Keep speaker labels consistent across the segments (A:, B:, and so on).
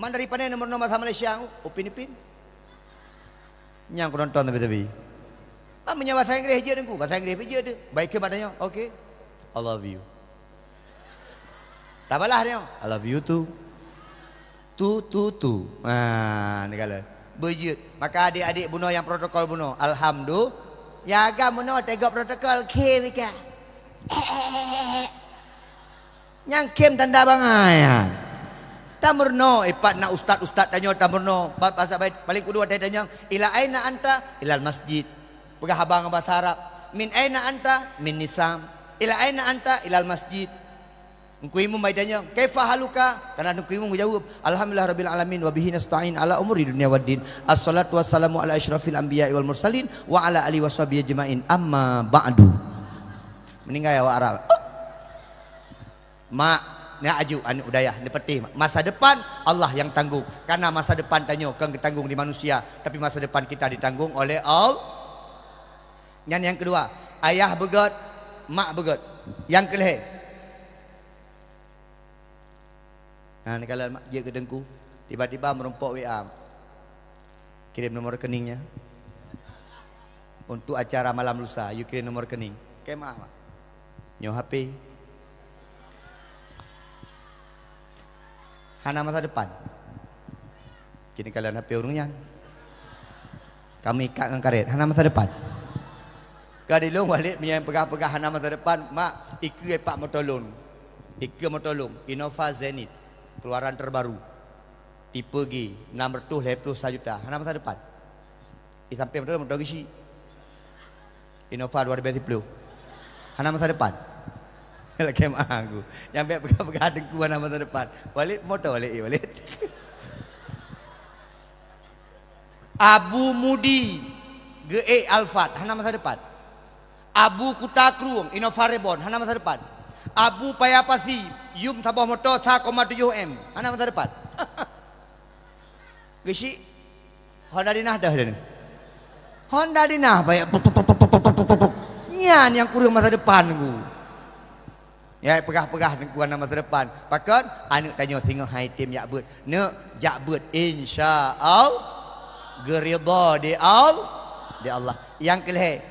A: Man daripada nomor bahasa Malaysia, Upin Ipin. Yang aku nonton tapi. Namanya bahasa Inggeris je dengku, bahasa Inggeris je dia. Baik ke badannya, okay. I love you. Tak apalah dia. I love you too. Tu. Ni kala. Berjut. Maka adik-adik bunuh yang protokol bunuh. Alhamdulillah. Ya agak bunuh tegak protokol ke mika. Yang kem tanda bangai. Tamurno ipat nak ustaz tanya tamurno bahasa baik paling kudu ada tanya ila aina anta ilal masjid pegah abang bahasa Arab min aina anta min nisam ila aina anta ilal masjid engkuimu mai tanya kaifa haluka karena engkuimu menjawab alhamdulillah rabbil alamin wa bihi nasta'in ala umuri dunya waddin assalatu wassalamu ala asyrafil anbiya'i wal mursalin wa ala alihi washabihi ajmain amma ba'du meninggal ya wa Arab mak ni aju anu udayah ni peti masa depan Allah yang tanggung karena masa depan tanya kang ditanggung di manusia tapi masa depan kita ditanggung oleh Allah. Yang kedua ayah begot mak begot yang kelih nah ni kalau mak dia ke dengku tiba-tiba merompok WA kirim nomor rekeningnya untuk acara malam lusa you kirim nomor rekening kemah mak nyo HP hana masa depan. Kini kalian HP urungnya. Kami ikat dengan karet hana masa depan. Kadilung balik yang pegah-pegah hana masa depan, mak iku pak motolong. Iku motolong Innova Zenith keluaran terbaru. Tipe G 650 juta. Hana masa depan. Sampai betul motor gisi. Innova 2010. Hana masa depan. Lagi mah aku yang biar pegang-pegang dengku nama masa depan balik motor balik Abu Mudi GE Alphard hana masa depan Abu Kutakruung Innova Reborn hana masa depan Abu Payapasi Yum Sabah motor 1,7M hana masa depan gesi Honda Dinah dah dia Honda Dinah banyak nyan yang kurang masa depan ku ya pegah-pegah nengkuan nama terdepan pakon anu tanya tengok hai tim yakbut ne yakbut insyaallah geridha di Allah yang kelih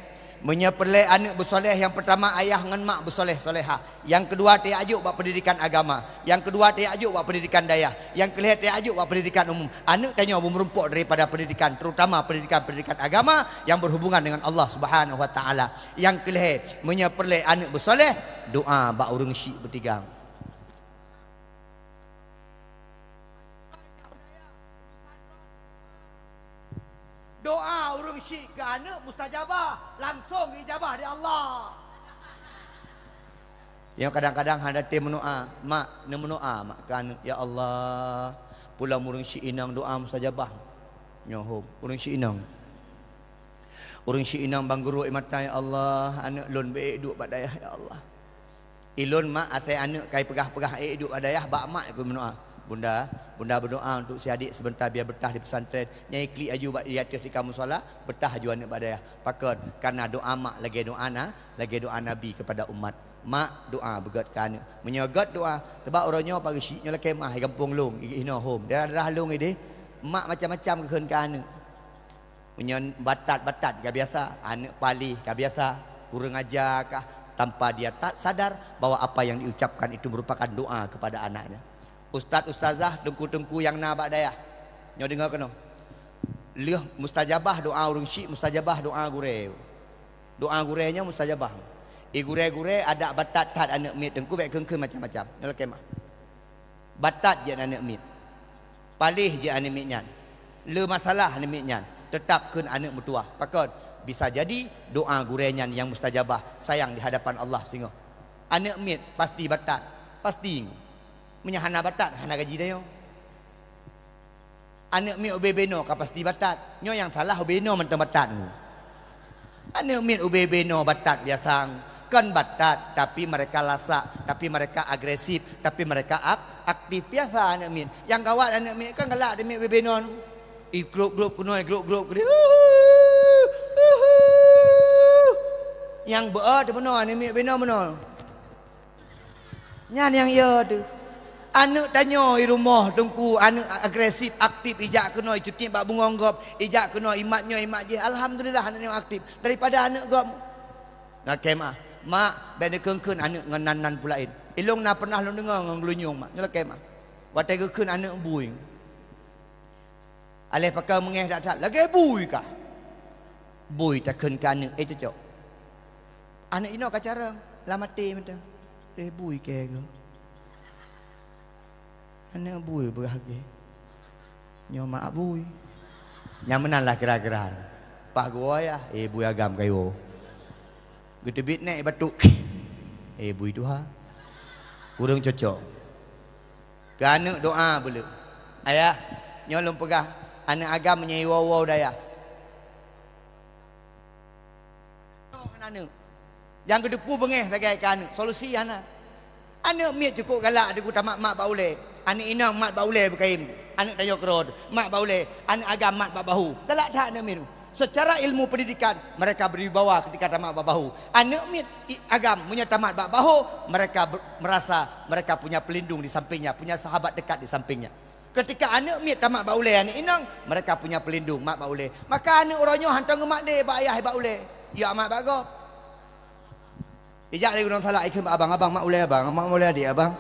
A: menyepelek anak bersoleh yang pertama ayah dengan mak bersoleh soleha yang kedua dia ajuk buat pendidikan agama yang kedua dia ajuk buat pendidikan dayah yang kelih dia ajuk buat pendidikan umum anak tanya merumpuk daripada pendidikan terutama pendidikan agama yang berhubungan dengan Allah Subhanahu wa taala yang kelih menyepelek anak bersoleh doa bak urang syik bertigang doa urang syik ke anak mustajabah langsung ijabah di Allah. Yang kadang-kadang handa tim mendoa mak ne mendoa mak ke anak ya Allah pulang urang syik inang doa mustajabah nyohom urang syik inang bang guru mata ya Allah anak lon baik duk bak dayah ya Allah ilun mak atai anak kai pegah-pegah duk bak dayah bak mak aku mendoa bunda berdoa untuk si adik sebentar biar betah di pesantren nyai klik aju bak di atas di kamu solat betah aju anak bak dayah pakon karena doa mak lagi doa nabi kepada umat mak doa begat ke anak menyegat doa sebab orangnya pagi syiknya lagi mah kampung long ino home dia dah long ini mak macam-macam keun ke anak menyen batat gak biasa anak palih gak biasa kurang ajar kah tanpa dia tak sadar bahwa apa yang diucapkan itu merupakan doa kepada anaknya. Ustaz-ustazah dengku-dengku yang nabak dayah nyo dengar kena leh mustajabah doa urang syik mustajabah doa gurenya mustajabah gure ada batat tat anak mit dengku baik keun macam-macam nyo kemah batat je anak mit palih je anak mit nyan le masalah anak mit nyan tetap keun anak mertua pakon bisa jadi doa gurenya yang mustajabah sayang di hadapan Allah sehingga anak mit pasti batat pasti menyahana batat hana gaji dia anak mi ubebeno ka pasti batat nyo yang salah ubeno mentang batat anak mi ubebeno batat biasa kan batat tapi mereka lasak tapi mereka agresif tapi mereka aktif biasa anak mi yang gawat anak mi kan galak demi ubebeno grup kuno grup yang beat benar anak mi ubebeno benar nyan yang ya tu Anak tanya di rumah tungku, anak agresif, aktif, ijak kena cuti bak bungonggop, ijak kena imatnya imat je. Alhamdulillah anak yang aktif daripada anak gop. Nak kemah. Mak benda keun anak ngenan pulain. Ilong na pernah lu dengar ngelunyung mak. Nyala kemah. Watai keun anak buing. Alih pakai mengeh dak lagi bui kah? Bui tak keun ka anak cocok. Anak ino kacara la mati macam. Bui ke ke. Anak bui berhagia. Nyo mak bui. Yang menanlah kira-kira. Pak gua ya, bui agam kayo. Gitu bit naik batuk. Bui tu ha. Kurang cocok. Anak doa boleh. Ayah, nyolong pegah anak agam menyai wow daya. Anak. Yang kedepu bengeh lagi ke anak. Solusi anak. Anak miat cukup galak dia kata mak baule. Anak inang mak baule berkaim. Anak tayo kerod, mak baule. Anak agam mak bahu. Galak tak anak miru. Secara ilmu pendidikan mereka berwibawa ketika tamat babahu. Anak mit agam punya tamat babahu, mereka merasa mereka punya pelindung di sampingnya, punya sahabat dekat di sampingnya. Ketika anak mit tamat baule anak inang, mereka punya pelindung mak baule. Maka anak orangnya hantar ke mak le, ba ayah baule. Ya mak bagop. Ijak lagi orang salah ikut abang mak ule abang, mak ule adik abang.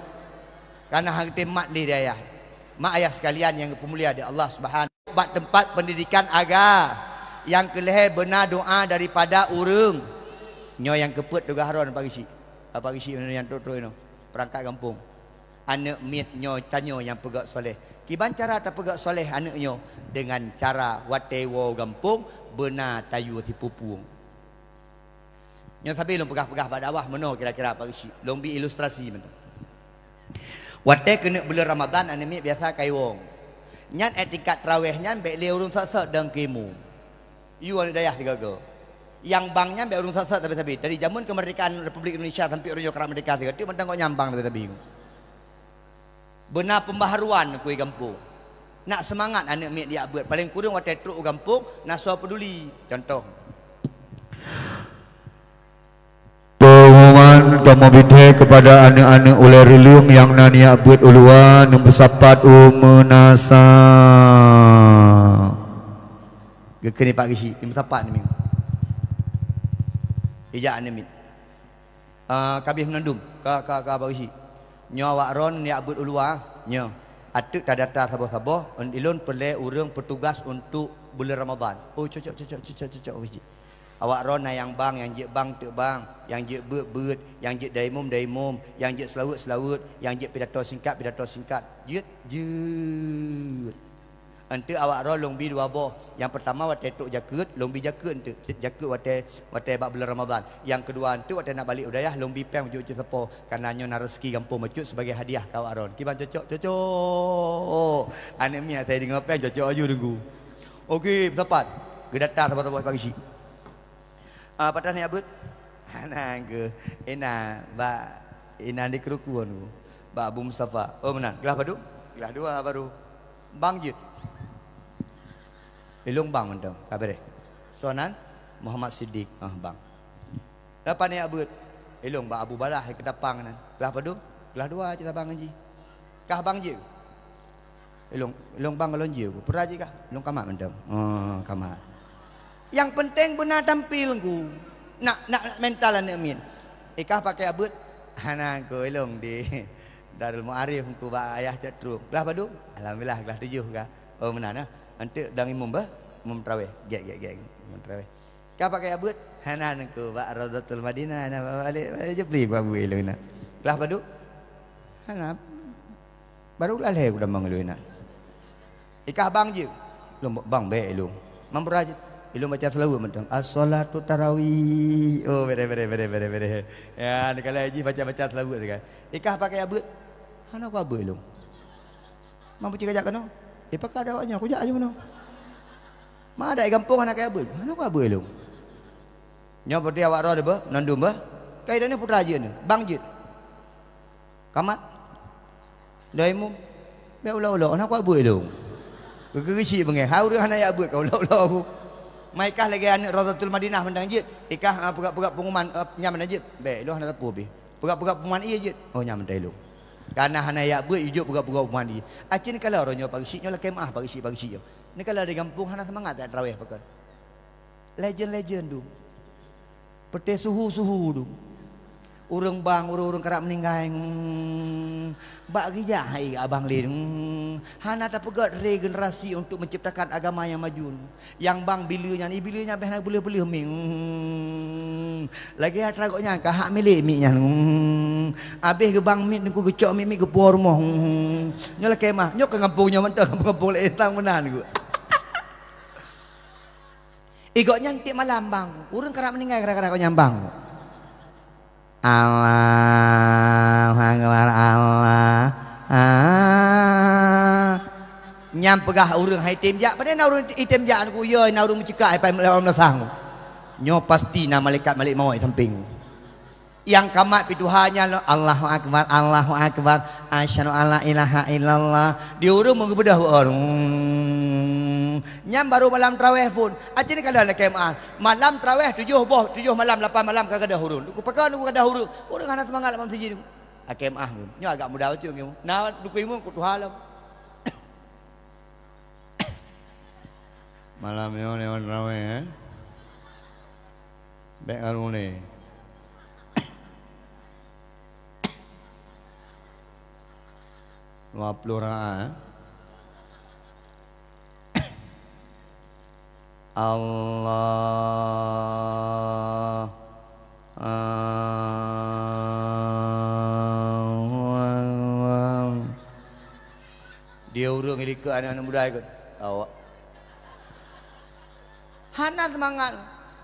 A: Karena hang mak di dia ayah. Mak ayah sekalian yang pemulia di Allah Subhanahu wa taala. Tempat pendidikan agama. Yang keleh benar doa daripada urung. Nyo yang keput juga haron pagi si. Pagi si yang tu itu perangkat kampung. Anak mit nyo tanyo yang pegak soleh. Kiban cara tak pegak soleh anak nyo dengan cara watewo kampung benar tayu tipupuung. Nyo tapi long pegah-pegah pada awah meno kira-kira pagi si. Long bi ilustrasi men. Wate kena bulan Ramadan anak mit biasa kai wong. Nyan etikat traweh nyan bek le urung sak-sak dang kemu. You ada dayah tiga go. Yang banknya be urung sasat tapi dari zaman kemerdekaan Republik Indonesia sampai urung kerana merdeka tiga tu mentang kau nyambang tapi. Benar pembaharuan kui kampung. Nak semangat anak mek dia buat paling kurang watai truk kampung naswa peduli. Contoh.
B: Pengumuman kamu bidhe kepada anak-anak oleh relung yang nania buat uluan yang bersapat umenasa.
A: Kena pak gisi, ini tepat ni. Ijak ni mit. Kabih menandum, pak gisi. Nyawa ron ni abut ulua, nyo. Atuk tak data sabah-sabah, ilun perle urang petugas untuk bulan Ramadan. Oh cocok gisi. Awak ron na yang bang, yang je bang tu bang, yang je beut, yang je daimum, yang je selawut, yang je pidato singkat. Jut. Ante awak roh lombi dua boh. Yang pertama watai tok jakut, lombi jakut ente. Jakut watai bak bulan Ramadan. Yang kedua ente watai nak balik udayah lombi pem ujuk sepo karena nyo na rezeki kampung mecut sebagai hadiah ka awak ron. Kiban cocok. Anak miak saya dengar pem cocok aju tunggu. Okey, tepat. Gedata sabar-sabar pagi si. Patah ni abut. Ana ke. Ina di kerukuan tu. Ba Abu Mustafa. Oh benar. Gelah padu? Gelah dua baru. Bang Jit. Ilung bang mentang, kabar Sonan Muhammad Siddiq, bang. Lepas ni abut, ilung ba Abu Balah ke dapang nan. Kelah padu, kelah dua aja bang haji. Kah bang je. Ilung bang galon je. Peraji kah? Ilung kamat mentang. Kamat. Yang penting benar tampil ku. Nak mental anak min. Ikah pakai abut, anak ku ilung di Darul Muarif ku ba ayah cetrum. Kelah padu? Alhamdulillah kelah 7 kah. Oh benar nah. Nanti dang imam traweh. Gek. Imam traweh. Kau pakai abut? Hanan ku ba Raudatul Madinah na balik je beli ku abu elok nak. Kelah padu? Hanap. Baru lalai ku damang elok nak. Ikah bang je. Bang baik elok. Mampu rajin. Elok baca selawat mentang. As-salatu tarawih. Oh bere. Ya, kalau haji baca selawat sekali. Ikah pakai abut? Hana ku abu elok. Mampu cik ajak kena? Pakai ada awaknya, aku jak aja mana. Mak ada kampung anak kaya abut. Mana aku abut elok. Nyo berarti awak roh ada bah, nandum bah. Kai dah ni putra aja ni, bang jit. Kamat. Daimu. Be ulah-ulah anak aku abut elok. Kegisi bengeh. Hau dia anak abut kau ulah-ulah aku. Maikah lagi anak Raudatul Madinah mendang jit. Ikah pegak pengumuman nyaman jit. Be elok anak tapu be. Pegak pengumuman iya jit. Oh nyaman dah elok. Karena hana ya buat hidup pura-pura mandi. Acin kalau orangnya pagi sih nyola kemah pagi sih. Ni kalau di kampung hana semangat tak tarawih pakai. Legend tu. Pete suhu tu. Urang bang, urang kerap meninggal. Bagi jahai abang le. Hana tak pegat regenerasi untuk menciptakan agama yang maju. Yang bang bilanya behna boleh ming. Lagi atragoknya kahak milik miknya. Habis ke bang mit ku gecok mit ke puar rumah. Nyola kemah, nyok ke kampungnya mentah kampung le etang menan ku. Igoknya nanti malam bang, urang kerap meninggal gara-gara kau nyambang. Allah Akbar Allah nyam pegah urang hai tim jak pada na urang item jak ku ye na urang mencekak ai pai melawan sang nyo pasti na malaikat malik maut samping yang kamat pituhannya Allahu Akbar asyhadu alla ilaha illallah di urang mengebedah orang nyam baru malam tarawih pun acin kalau nak kemah malam tarawih 7 malam 8 malam kagak ada hurun ku pakai ku ada hurun urang ana semangat malam siji ni kemah nyo agak mudah tu ngemu nah dukuimu ku tuhalam malam yo ne tarawih baik arune Waplura Allah dia urung ini ke anak-anak muda ikut awak hana semangat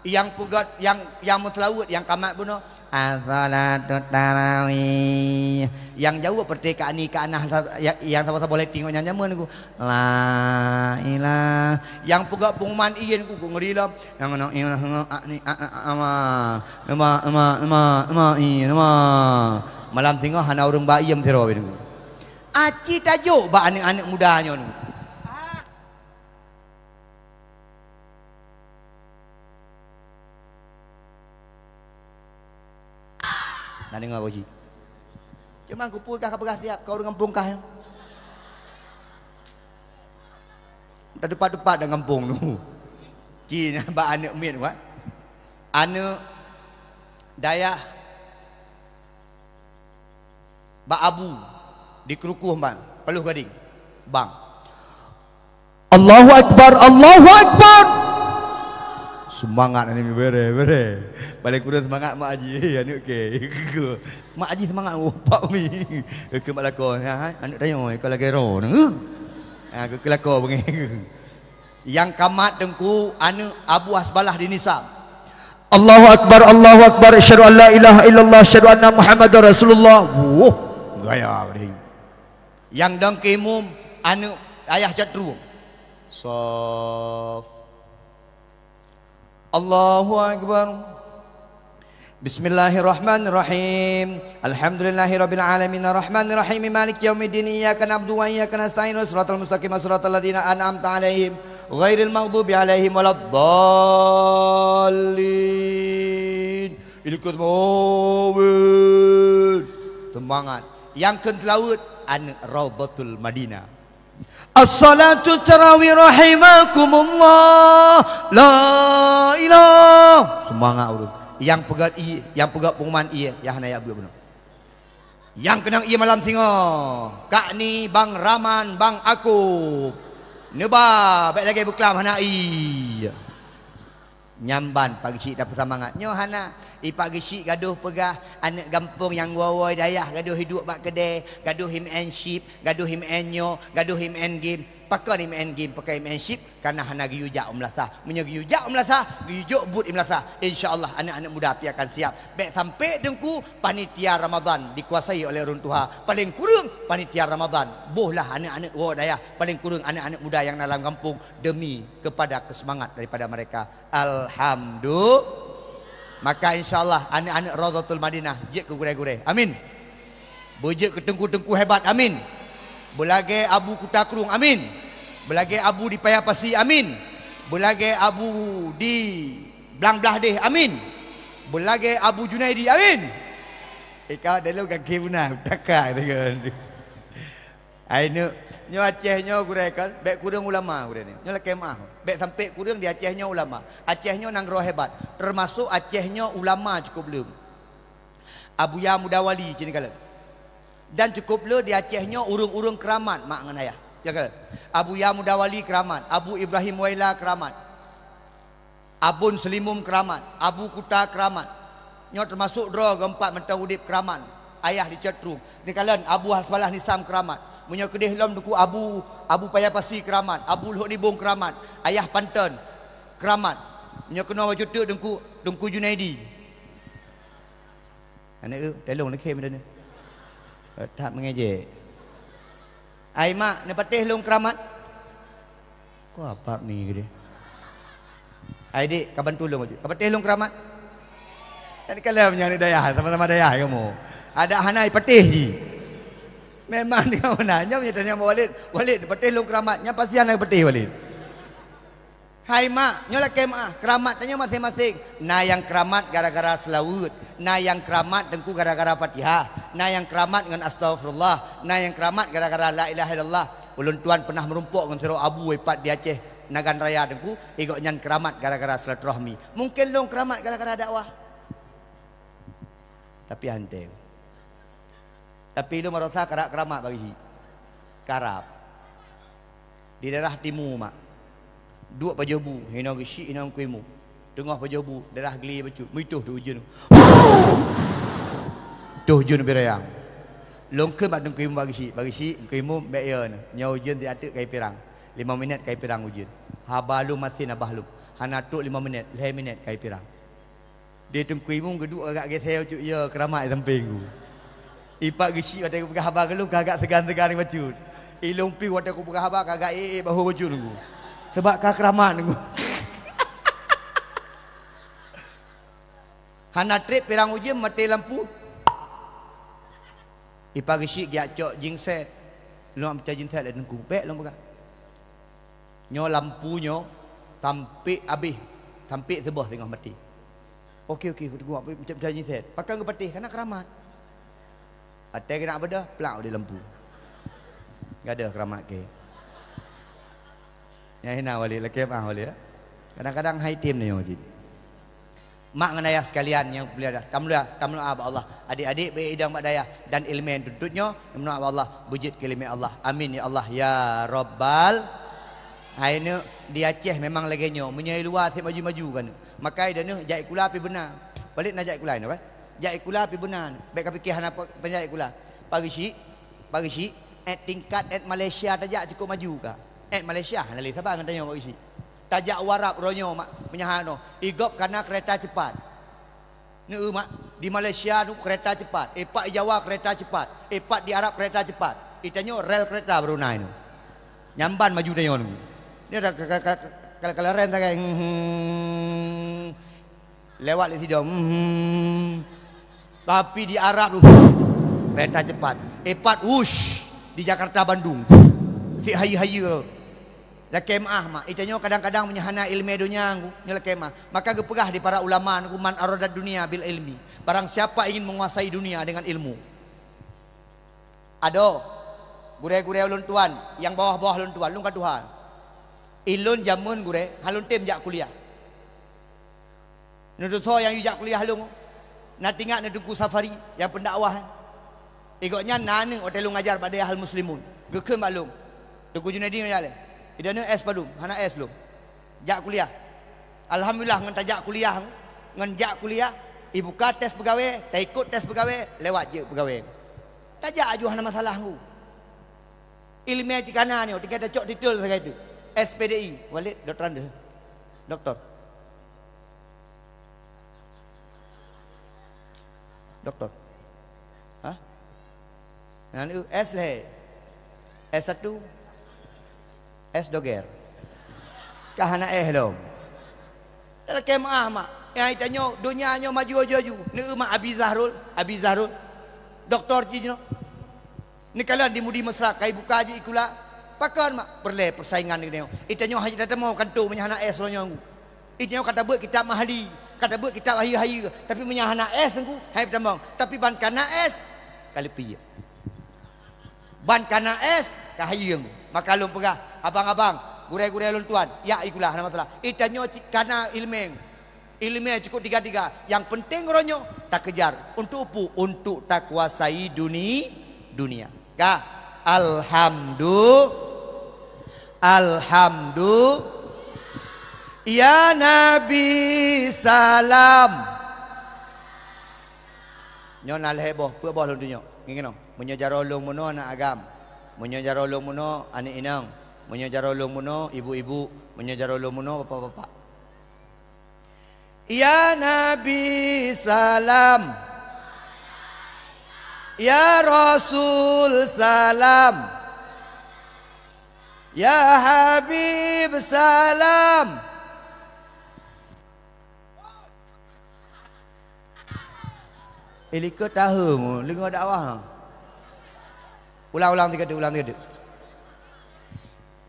A: yang pugat yang mutlawud yang kamat bunuh as-salatu tarawih yang jauh perdekaan ni ke anak yang sama-sama boleh tengok nyanyaman ku la ilah yang pugat pengumuman iyan ku ngerilam yang nak ilah malam tengok hana urang bayam tero begitu aci tajuk ba anak-anak mudanya nu nak dengar boji. Cuma kumpul kah kapagah tiap kau dengan kampung kah. Tak depat-depat dengan kampung tu. Cina ba anak min wa. Anak dayah ba abu di kerukuh bang, peluh gading. Bang. Allahu Akbar, Allahu Akbar. Semangat ni bere balik kurang semangat mak haji anak ke mak haji semangat opak mi ke mak lako anak tanya kalau gero ke lako bengi yang kamat dengku anak Abu Asbalah di Nisab Allahu Akbar asyhadu an la ilaha illallah asyhadu anna Muhammadar Rasulullah gaya gede yang dengkimum anak ayah jatru sof Allahu Akbar Bismillahirrahmanirrahim Alhamdulillahirabbil alamin arrahmanir rahim maliki yaumiddin iyyaka na'budu wa iyyaka nasta'in shiratal mustaqim shiratal ladzina an'amta 'alaihim ghairil maghdubi 'alaihim waladdallin ikut mobil semangat yang kentelaut an Raudhatul Madinah As-salatu tarawih rahimakumullah la ilah semangat urut yang pegat pengumuman iya yang hanaya abu benar yang kenang iya malam tengok kak ni bang Raman bang aku neba baik lagi buklam hana iya nyamban pagi cik dapat semangat nyo hana pagi cik gaduh pegah anak kampung yang wawai dayah gaduh hidup bak kedai gaduh him and ship gaduh him and nyo gaduh him and game pakai him and game pakai him and ship karena hana giyujak umlasah menyagiyujak umlasah giyujak but umlasah insyaallah anak-anak muda pi akan siap baik sampai dengku panitia Ramadan dikuasai oleh orang tua paling kurang panitia Ramadan bohlah anak-anak wawai dayah paling kurang anak-anak muda yang dalam kampung demi kepada kesemangat daripada mereka alhamdulillah maka insyaallah anak-anak Raudhatul Madinah jek ke gure-gure amin bojek ke tengku-tengku hebat amin belage abu kutakrung amin belage abu di Payapasi amin belage abu di Blang Belah deh amin belage abu Junaidi amin Ikau dulu kaki punah takak tu kan. Ai nyo Aceh nyo gure kan bek kurang ulama gure ni. Nyo kemah. Bek sampai kurang di Aceh nyo ulama. Aceh nyo nang roh hebat. Termasuk Aceh nyo ulama cukup belum. Abu Ya Mudawali cini kalian. Dan cukup le di Aceh nyo urung-urung keramat mak ngan ayah. Ya kalian. Abu Ya Mudawali keramat, Abu Ibrahim Waila keramat. Abun Selimum keramat, Abu Kuta keramat. Nyo termasuk draw gempat mentang udip keramat. Ayah di Cetrum. Ni kalian Abu Hasbalah Nisam keramat. Punya kedih lom duku Abu Payapasi keramat, Abu Luhuk Nibung keramat, Ayah Panten keramat. Punya kena wajud tu dengku Junaidi. Anak tolong nak kem dah ni. Tak mengejek. Ai mak ni patih long keramat. Kau apa ni ke dia? Ai dik kaban tolong wajud. Kapatih long keramat. Kan kalau punya ni dayah sama-sama dayah kamu. Ada hanai patih ji. Memang dia menanya punya tanya Walid patih long keramatnya pasti anak patih Walid. Hai mak, nyola kemah keramat tanya masing-masing. Na yang keramat gara-gara selawat, na yang keramat dengku gara-gara Fatihah, na yang keramat dengan astagfirullah, na yang keramat gara-gara la ilaha illallah. Ulun tuan pernah merumpuk dengan Sero Abu Wepat di Aceh Nagan Raya dengku, igok nyan keramat gara-gara silaturahmi. Mungkin long keramat gara-gara dakwah. Tapi hanteng. Tapi lu merasa karak keramat bagi karap di daerah timur mak dua pajobu hina gishi hina kuimu tengah pajobu daerah geli bacut muituh tu ujun tuh ujun berayang longke mak deng kuimu bagi si kuimu beyon nya ujun ti atuk kai pirang 5 minit kai pirang ujun habalu matin abahlum hana tuk 5 minit 5 minit kai pirang dia teng kuimu geduk agak gesel cuk ya keramat samping ku. Ipak gisi ada aku pegang habar gelung kagak segan-segan baju. Ilung pi ada aku pegang habar kagak bahu baju nunggu. Sebab kah keramat nunggu. Hana trip pirang ujem mati lampu. Ipak gisi giak cok jingset. Lu am cak jingset dan nunggu. Bek lu pegang. Nyo lampunyo tampik habis. Tampik sebuah tengah mati. Okey aku tunggu apa macam jingset. Pakai ke peti karena keramat. Ada kena apa dah? Pelak di lampu. Enggak ada keramat ke. Ya hina wali laki mah wali ya. Kadang-kadang hai tim ni wajib. Mak ngan ayah sekalian yang pelihara. Tamluah apa Allah. Adik-adik beridang mak dayah dan ilmu yang tuntutnya tamluah Allah wujud kelima Allah. Amin ya Allah ya Rabbal. Hai ni di Aceh memang lagi nyo menyai luar tip maju-maju kan. Makai dah ni jai kula pi benar. Balik nak jai kula ni kan. Jai kula pi benar. Baik fikir hana penjai kula. Pagi si tingkat Malaysia tajak cukup maju ka. Malaysia hana li sabang tanya pagi si. Tajak warap ronyo mak menyahano. Igop karena kereta cepat. Ni mak di Malaysia tu kereta cepat. Pak di Jawa kereta cepat. Pak di Arab kereta cepat. Itanyo rel kereta Brunei tu. Nyamban maju tanya tu. Ni ada kalau rel tak lewat di situ. Tapi di Arab tu kereta cepat. Epat wush di Jakarta Bandung. Si hayu-hayu. La kemah mak. Itanya kadang-kadang menyahana ilmu dunia nya la kemah. Maka gepegah di para ulama man aradat dunia bil ilmi. Barang siapa ingin menguasai dunia dengan ilmu. Ado gure-gure ulun tuan, yang bawah-bawah ulun tuan, lung ka Tuhan. Ilun jamun gure, halun tim jak kuliah. Nudut yang jak kuliah lung. Nak tinggal nak duku safari yang pendakwah. Igoknya nane hotel ngajar pada hal muslimun. Geke maklum. Duku Junaidi nyale. Idane es padum, hana es lu. Jak kuliah. Alhamdulillah ngan tajak kuliah, ngan jak kuliah, ibu ka tes pegawai, tak ikut tes pegawai, lewat je pegawai. Tajak aju hana masalah ku. Ilmu cikana ni, tinggal cok detail saja itu. SPDI, Walid doktor anda. Doktor. Hah? Yang S leh. S1 S doger. Kahana lo. Dalam kemah mak. Yang itanya dunianya maju-maju. Ni mak Abi Zahrul. Doktor cino. Ni kalian di Mudi Mesra kai buka aja ikula. Pakan mak perle persaingan ni dia. Itanya haji datang mau kantu menyahana S lo nyong. Itanya kata buat kitab mahali. Kata buat kita hari-hari tapi menyahana es engku hai tambang. Tapi ban kana es kali piye. Ban kana es kahaya engku. Maka lum pegah abang-abang, gurai-gurai lun tuan. Ya ikulah nama telah. Itanyo kana ilmeng. Ilmu cukup tiga-tiga. Yang penting ronyo tak kejar. Untuk apa? Untuk tak kuasai dunia. Kah? Alhamdulillah. Ya Nabi salam. Nyon al heboh, pu boh lun tunyo. Ngino, munyo jarolong muno anak agam. Munyo jarolong muno anak inang. Munyo jarolong muno ibu-ibu. Munyo jarolong muno bapak-bapak. Ya Nabi salam. Ya Rasul salam. Ya Habib salam. Lika tahu dengar dakwah. Ulang tiga.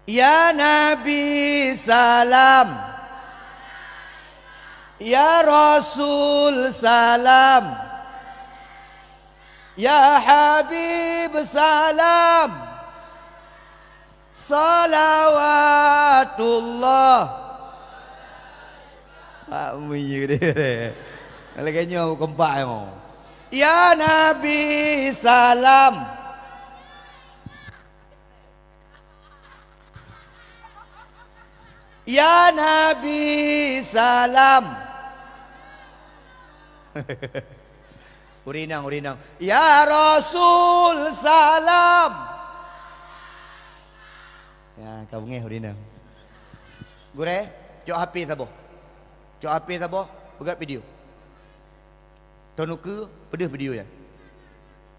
A: Ya Nabi salam. Ya Rasul salam. Ya Habib salam. Salawatullah. Pak munyi dia. Lagi nyaw kempak mo. Ya Nabi salam. Ya Nabi salam. Urinang. Ya Rasul salam. Ya kau ngeh urinang. Gure, jauh HP tabo. Buka video. Tonuku pedih video ya.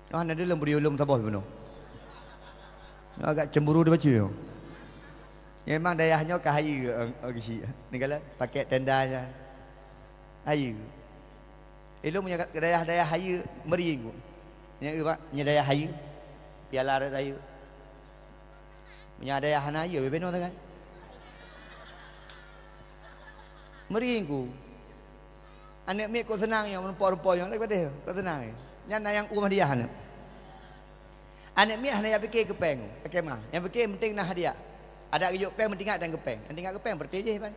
A: Oh ada dalam video lum tabo beno. Agak cemburu dia baca yo. Memang dayahnya kahayu ogisi. Ninggalan pakai tendanya. Ayu. Elo punya dayah hayu mering. Nya pak, nya dayah hayu. Piala hayu. Punya dayah hanayu bebeno kan. Mering ku. Anak mek kau senang yang rupa-rupa yang lagi pada kau senang ni. Yang yang rumah dia anak. Anak mek hanya fikir kepeng, pakai mah. Yang fikir penting nak hadiah. Ada kejuk peng mentingak dan kepeng. Yang tinggal kepeng berarti je pan.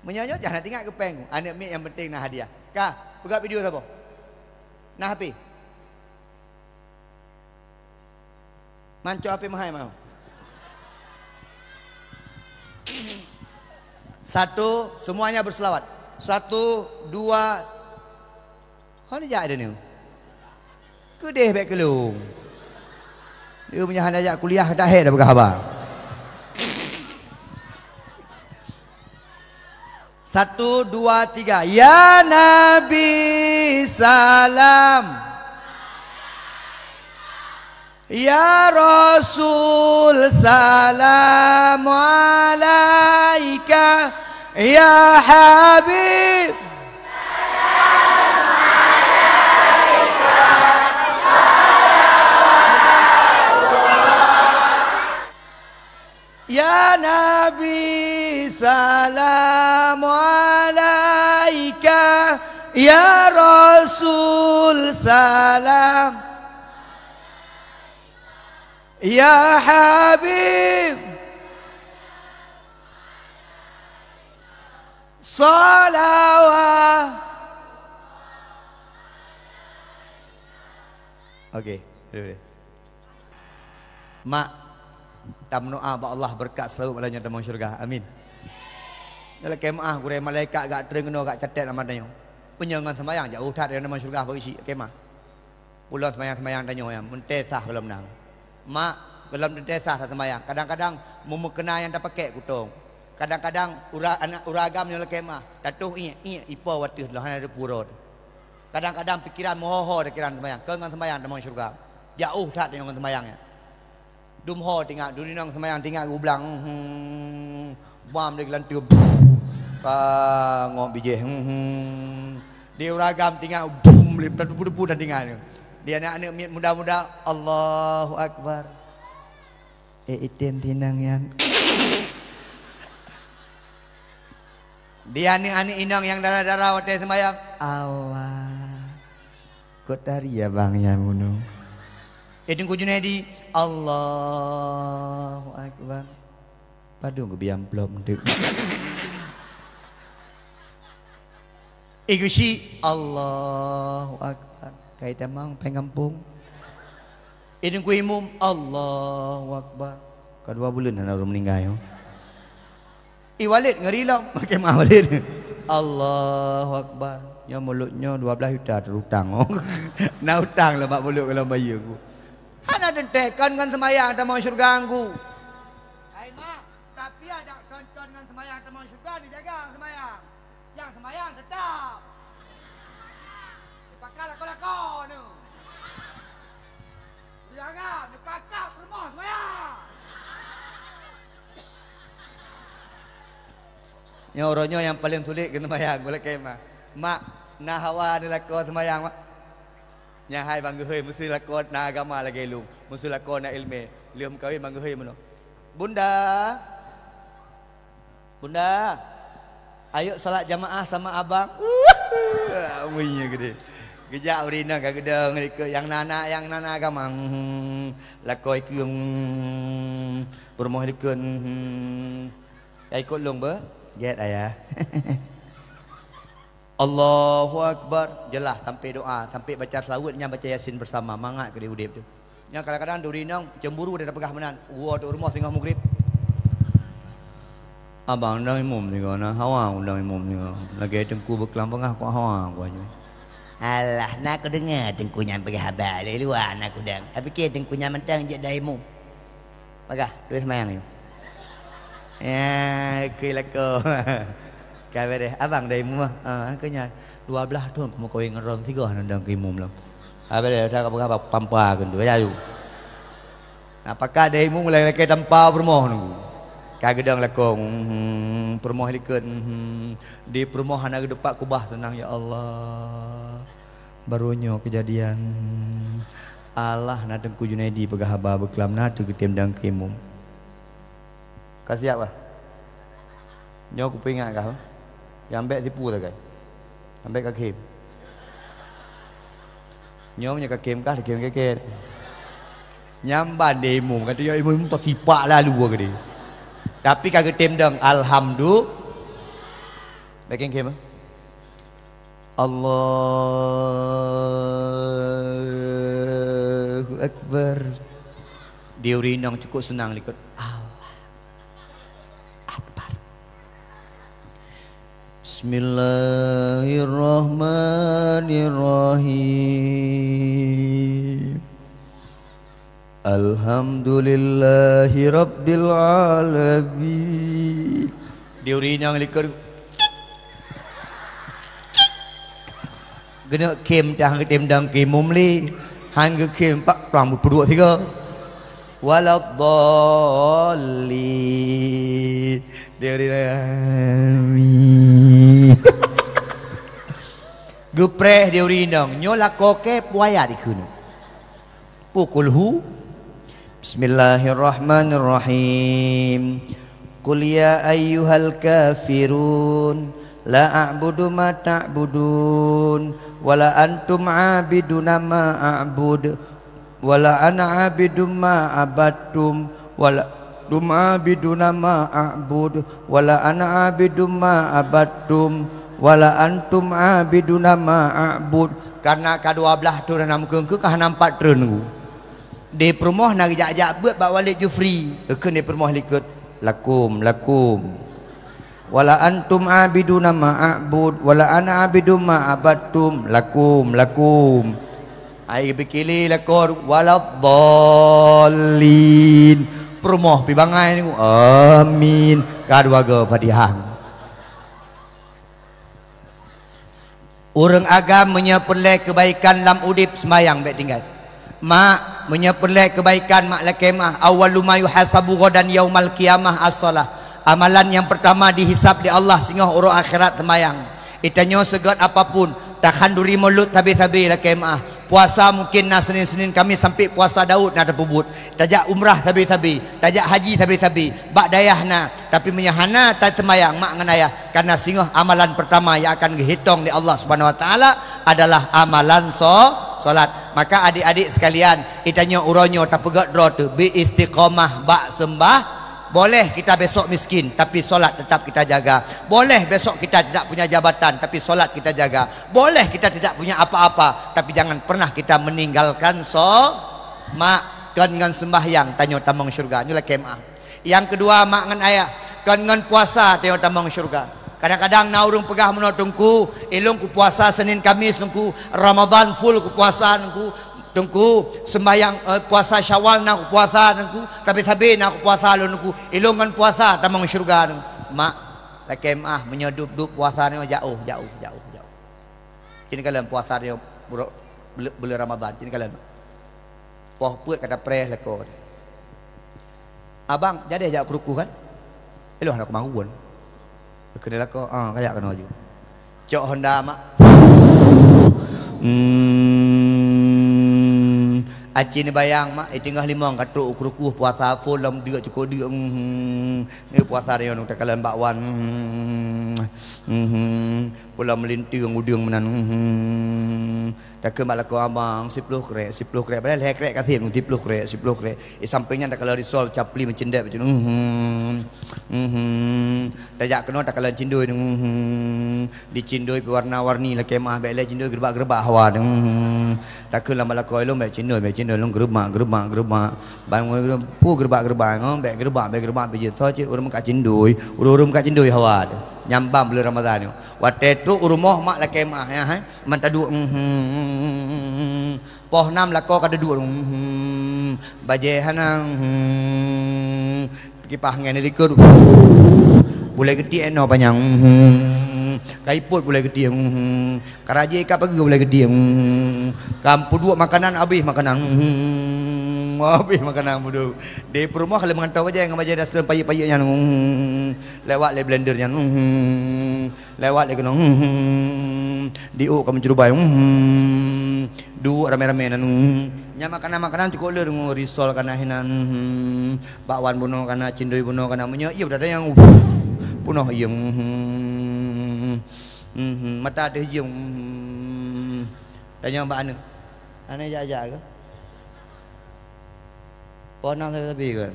A: Menyanyok jangan tinggal kepeng. Anak mek yang penting nak hadiah. Kah, buka video siapa? Nah HP. Manco HP mahal mau. Satu, semuanya berselawat. 1, 2. Kau ni jak ada ni. Kedih baik kelung. Dia punya hanajak kuliah dah dah bukan khabar. 1, 2, 3. Ya Nabi salam. Ya Rasul salam alaika. Ya Habib salam alaika. Ya Nabi salam alaika. Ya Rasul salam. Ya Habib salawat. Okey, mak tam doa ba Allah berkat selalu malanya dalam syurga. Amin. Dalam kemah gure malaikat gak terengno gak catat nama danyo. Penyangan sembahyang jauh tak dalam syurga berisi kemah. Pulang sembahyang danyo yang mentesah dalam nang. Mak dalam mentesah sembahyang. Kadang-kadang memekena yang dak pakai kutong. Kadang-kadang anak uragam yang lekemah datuh iya ipa watih lah ada purut. Kadang-kadang pikiran moho pikiran sembahyang, kengan sembahyang dalam syurga. Jauh tak dengan sembahyangnya. Dumho tinggal durinang sembahyang tinggal ublang. Bam dia gelantir. Ngom bije. Dia uragam tinggal bum lip debu-debu dan tinggal. Dia anak-anak muda-muda Allahu Akbar. Item tinang yan. Dia anik-anik inang yang darah-darah waktu sembahyang. Allah. Kau tari ya bang ya bunuh. Itu Junaidi. Allahu Akbar. Padung ke biam belum tu. Igusi Allahu Akbar. Kaitan mang pengampung. Itu ku imum Allahu Akbar. Kedua bulan anak orang meninggal yo. Walid ngerilau pakai mah Walid. Allahu Akbar. Nya mulutnya 12 juta terutang. Nak hutang lah mak mulut kalau bayar aku. Hana dentekan dengan sembahyang tak mau syurga aku. Hai mak, tapi ada konton dengan sembahyang tak mau syurga dijaga sembahyang. Yang sembahyang tetap. Dipakai lakon-lakon tu. Jangan dipakai rumah sembahyang. Yang orangnya yang paling sulit kena sembahyang boleh kemah. Mak, nak hawa ni lakon sembahyang mak. Yang hai bang gehoi mesti lakon nak agama lagi lu. Mesti lakon nak ilmu. Liam kahwin bang gehoi mana? Bunda. Bunda. Ayo solat jamaah sama abang. Bunyinya gede. Gejak urina ka gedeng yang nana agama. Lakoi keung. Bermoh dikeun. Ikut long ba? Get ayah. Allahu Akbar. Jelas sampai doa, sampai baca selawatnya, baca yasin bersama. Mangat ke dia udip tu. Yang kadang-kadang durinang cemburu dia dah pegah menan. Wah duk rumah tengah maghrib. Abang undang imum tengok nah, hawa undang imum tengok. Lagi tengku berkelam pengah kau hawa aku aja. Alah, nak aku dengar tengkunya pergi habar dari luar nak aku dang. Tapi ke tengkunya mentang je dah imum. Bagah, dua semayang ni. Ya, kelako. Kau deh, abang dari rumah, akunya 12 tahun kamu kawin ngerong 3 nandang ke imum lam. Apa deh, dah kau apa pampa kan tu, ya tu. Apakah dari imum lagi tanpa bermoh nunggu. Kau gedang lakong, bermoh likut, di permohan ada depak kubah tenang ya Allah. Barunya kejadian. Allah nak tengku Junaidi pegah haba berkelam nak tu ketim dang ke imum. Kasih apa? Nyo aku ingat kau. Yang ambek tipu tak kan? Ambek kakim. Nyo punya kakim kah? Kakim keket. Nyamban dia imum. Kata ya imum tak sipak lalu ke dia. Tapi kagak tim dong. Alhamdulillah. Baking kim. Allahu Akbar. Dia urinang cukup senang likut. Bismillahirrahmanirrahim. Alhamdulillahi Rabbil Alamin. Dia urinang likut. Gena kem dah ketem dang kemum li. Han ke kem pak plang berdua tiga. Waladhdallin. Dia urinang. Gepreh dia urinang. Nyola koke puaya dikuna. Pukulhu. Bismillahirrahmanirrahim. Qul ya ayyuhal kafirun la a'budu ma ta'budun wala antum 'abiduna ma a'bud wala ana 'abidum ma abattum wala dum 'abiduna ma a'bud wala ana 'abidum ma abattum wala antum 'abiduna ma a'bud. Karena kedua belah tu dah nampak ke kah nampak ternu. Di permoh nak jak-jak buat bak Walid Jufri. Ke ni permoh likut lakum wala antum abiduna ma a'bud wala ana abidum ma abattum lakum ai bikili lakor waladhdallin permoh pi bangai ni amin kadua ge Fatihah. Orang agam menyepelek kebaikan lam udip sembayang baik tinggal. Mak menyepelek kebaikan mak lakemah awwalu ma yuhasabu ghadan yaumal qiyamah as-salah. Amalan yang pertama dihisap di Allah sehingga urut akhirat sembayang. Itanya segat apapun tahan duri mulut tabi-tabi lakemah puasa mungkin na Senin kami sampai puasa Daud na terpubut tajak umrah tabi-tabi tajak haji tabi-tabi bak dayah na tapi menyahana tak temayang mak ngan ayah karena singoh amalan pertama yang akan dihitung di Allah Subhanahu wa taala adalah amalan solat. Maka adik-adik sekalian itanya uronyo tak pegat draw tu bi istiqamah bak sembah. Boleh kita besok miskin tapi solat tetap kita jaga. Boleh besok kita tidak punya jabatan tapi solat kita jaga. Boleh kita tidak punya apa-apa tapi jangan pernah kita meninggalkan mak kan dengan sembahyang tanyo tamang syurga nyula kemah. Yang kedua mak ngan ayah kan dengan puasa tanyo tamang syurga. Kadang-kadang naurung pegah menotungku ilung ku puasa Senin Kamis nungku Ramadan full ku puasa nungku sembahyang puasa Syawal nak ku puasa nungku tapi nak ku puasa nungku ilungan puasa tamang syurga mak lakemah menyedup-dup puasa ni jauh. Kini kalian puasa dia bulan Ramadan kini kalian poh puat kata preh lekor abang jadi ajak keruku kan eloh nak mahuan kena lako kayak kena aja cok Honda mak aci ni bayang mak tengah limang katuk kerukuh puasa full dalam dia cukup dia ni puasa dia nak kalian bakwan pula melintir ngudung menan tak ke mak lako abang 10 krek padahal krek kasih 10 krek sampingnya tak kalau risol capli mencendap macam tajak kena tak kalau cindoi dicindoi warna-warni lah kemah baik lah cindoi gerbak-gerbak hawa tak ke lama lako elok baik cindoi long gerbak bang pu gerbak-gerbak baik gerbak biji tho cik urang kat cindoi urang kat cindoi hawa nyambam bulan Ramadan ni wate tu urmoh mak la kemah ya man tadu poh 6 lako kada dua baje hanang kipah ngene likur boleh gede no panjang kaiput boleh gede karaje ka pagi boleh gede kampu dua makanan habis makanan bodoh di rumah kalau mengantau aja yang baca dasar payuk-payuknya lewat le blendernya lewat le kena diuk kamu curubai dua rame-rame nya makanan cukup le dengan risol kana hinan bakwan buno kana cindoi buno kana munya iya ada yang punoh yang mata ada yang tanya mbak ane jaja ke ponang tapi kan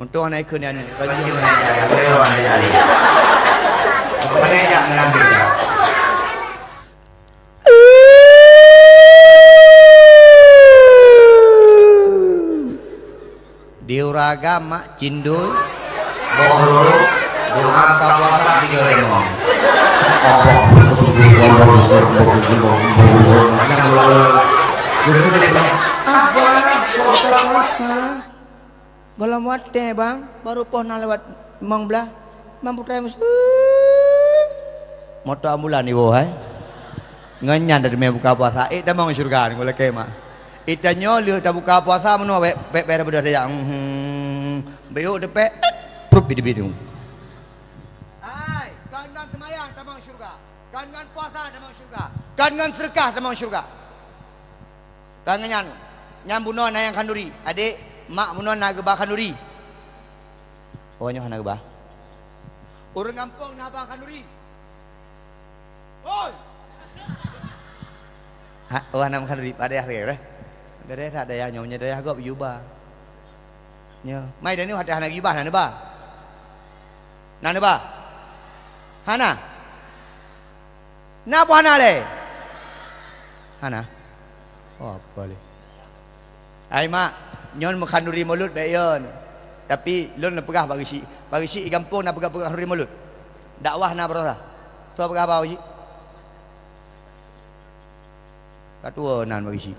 A: untuk anak ikut ni ane kalau ni boleh orang jadi boleh jangan ambil diuraga mak cindul bohro doa kawasa digoreng Golam wate bang baru poh na lewat mong belah mampu tayang motor ambulan ni hai nganyan dari me buka puasa dah mau syurga ni boleh kemah itanya lihat dah buka puasa meno pek bedah yang beuk depek prup bidi-bidi ai kan semayang tamang syurga kan puasa tamang syurga kan sedekah tamang syurga kan nyambuno na yang kanduri adik mak munon na gebah kanduri ohnya na gebah urang kampung na abang kanduri oi ha nam kanduri pada hari re gede ada ya nyonya daya gop yuba nya mai dani ada hana gibah na ba na ba hana na hana le hana oh boleh ai mak nyon mekhanduri mulut bayon tapi lon pegah bagi si kampung nak pegah khanduri mulut dakwah na berasa tu pegah apa si katua nan bagi si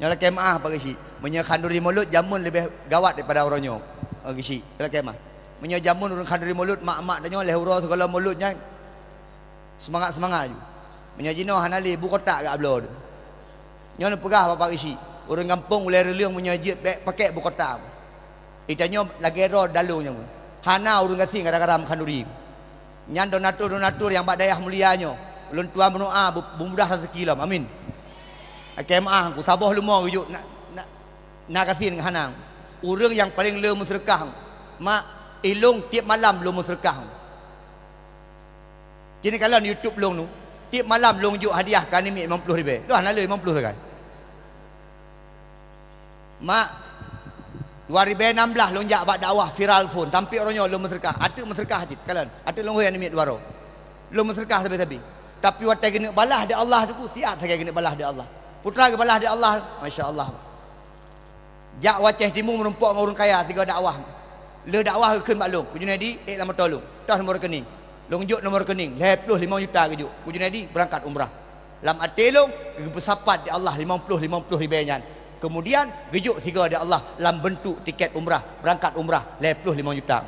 A: nyala kemah bagi si menye khanduri mulut jamun lebih gawat daripada orangnya bagi si nyala kemah menye jamun urang khanduri mulut mak-mak danyo leh uro segala mulutnya semangat-semangat je menye jino hanali bu kotak gak ablo nyon pegah apa bagi si orang kampung boleh reliang punya jid pakai buku kotak. Itanya lagi ro dalunya. Hana orang kasih kadang-kadang khanduri. Nyan donatur yang bak dayah mulianya. Ulun tua berdoa bermudah rezeki lah. Amin. Kemah aku sabah lumah rujuk nak kasih dengan hanang. Orang yang paling lemu sedekah mak ilung tiap malam lemu sedekah. Jadi kalau YouTube long tu tiap malam long juk hadiah kan ni 50,000. Dah nak 50 sekarang. Mak 2016 long jak buat dakwah viral phone tampik orangnya lemu sedekah. Ada sedekah hati kalian. Ada long yang ni 200. Lemu sedekah sabi-sabi. Tapi waktu kena balah di Allah tu siap saya kena balah di Allah. Putra ke balah di Allah, masya-Allah. Jak waceh timu menumpuk dengan orang kaya tiga dakwah. Le dakwah ke maklum. Ku Junaidi lama tolong. Dah nomor rekening. Long juk nomor rekening. 55 juta ke juk. Ku Junaidi berangkat umrah. Lam atelong ke bersapat di Allah 50 ribuan. Kemudian gejuk tiga di Allah lam bentuk tiket umrah, berangkat umrah 55 juta.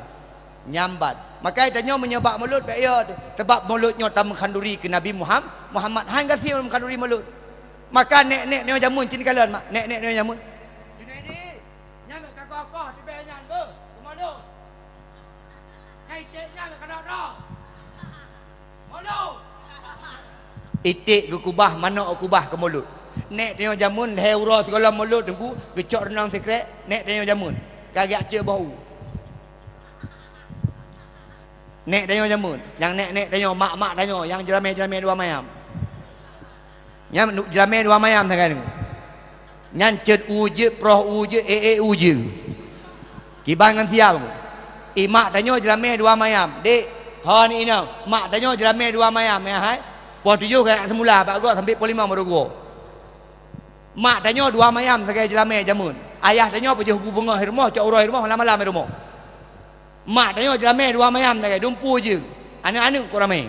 A: Nyambat. Maka tanya menyebab mulut baik ya sebab mulutnya tak mengkanduri ke Nabi Muhammad. Hang kasih mengkanduri mulut. Maka nek neo jamun cini kalian mak. Nek neo jamun. Junaidi, nyam kakak di benyan be. Kemana? Hai ceknya kena dah. Mana? Itik ke kubah mana kubah ke mulut. Nek neo jamun leura segala mulut tunggu gecok renang sekret. Nek neo jamun. Kagak cie bau. Nek tanya jamun. Yang nek tanya mak tanya yang jelame dua mayam. Yang jelame dua mayam sangat ni. Nyancet uje proh uje uje. Kibangan siap. Mak tanya jelame dua mayam. Dek, ha ni ina. Mak tanya jelame dua mayam ya hai. Pos 7 kan semula pak gua sampai pos 5 baru gua. Mak tanya dua mayam sangat jelame jamun. Ayah tanya apa je bunga rumah cak urang rumah malam-malam rumah. Mak tanya jelame dua mayam tak dumpu je. Anak-anak kau ramai.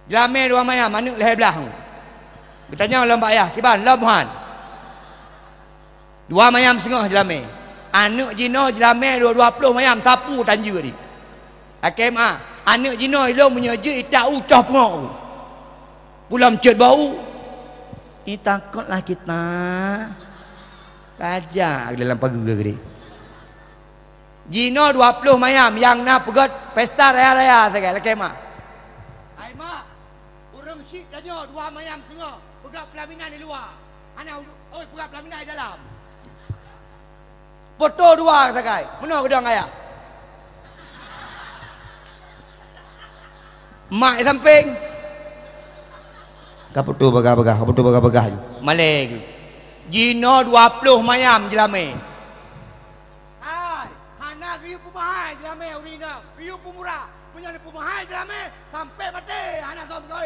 A: Jelame dua mayam anak leher belah. Bertanya dalam pak ayah, kiban lam han. Dua mayam setengah jelame. Anak jino jelame 20 mayam sapu tanja ni. Akema, anak jino ilmu punya je tak ucah pengau. Pulang cet bau. Ni takutlah kita. Kajak dalam pagi gede. Jino 20 mayam yang nak pegat pesta raya-raya sekali kemah. Hai mak, urang syik tanya 2 mayam setengah pegat pelaminan di luar. Ana oi pegat pelaminan di dalam. Foto 2 sekali. Mana gedang ayah? Mak samping. Kaputu bagah-bagah je. Malay. Jino 20 mayam jelame. Riu pemahai jelame urina, riu pemurah, menyana pemahai jelame sampai mati anak som-som.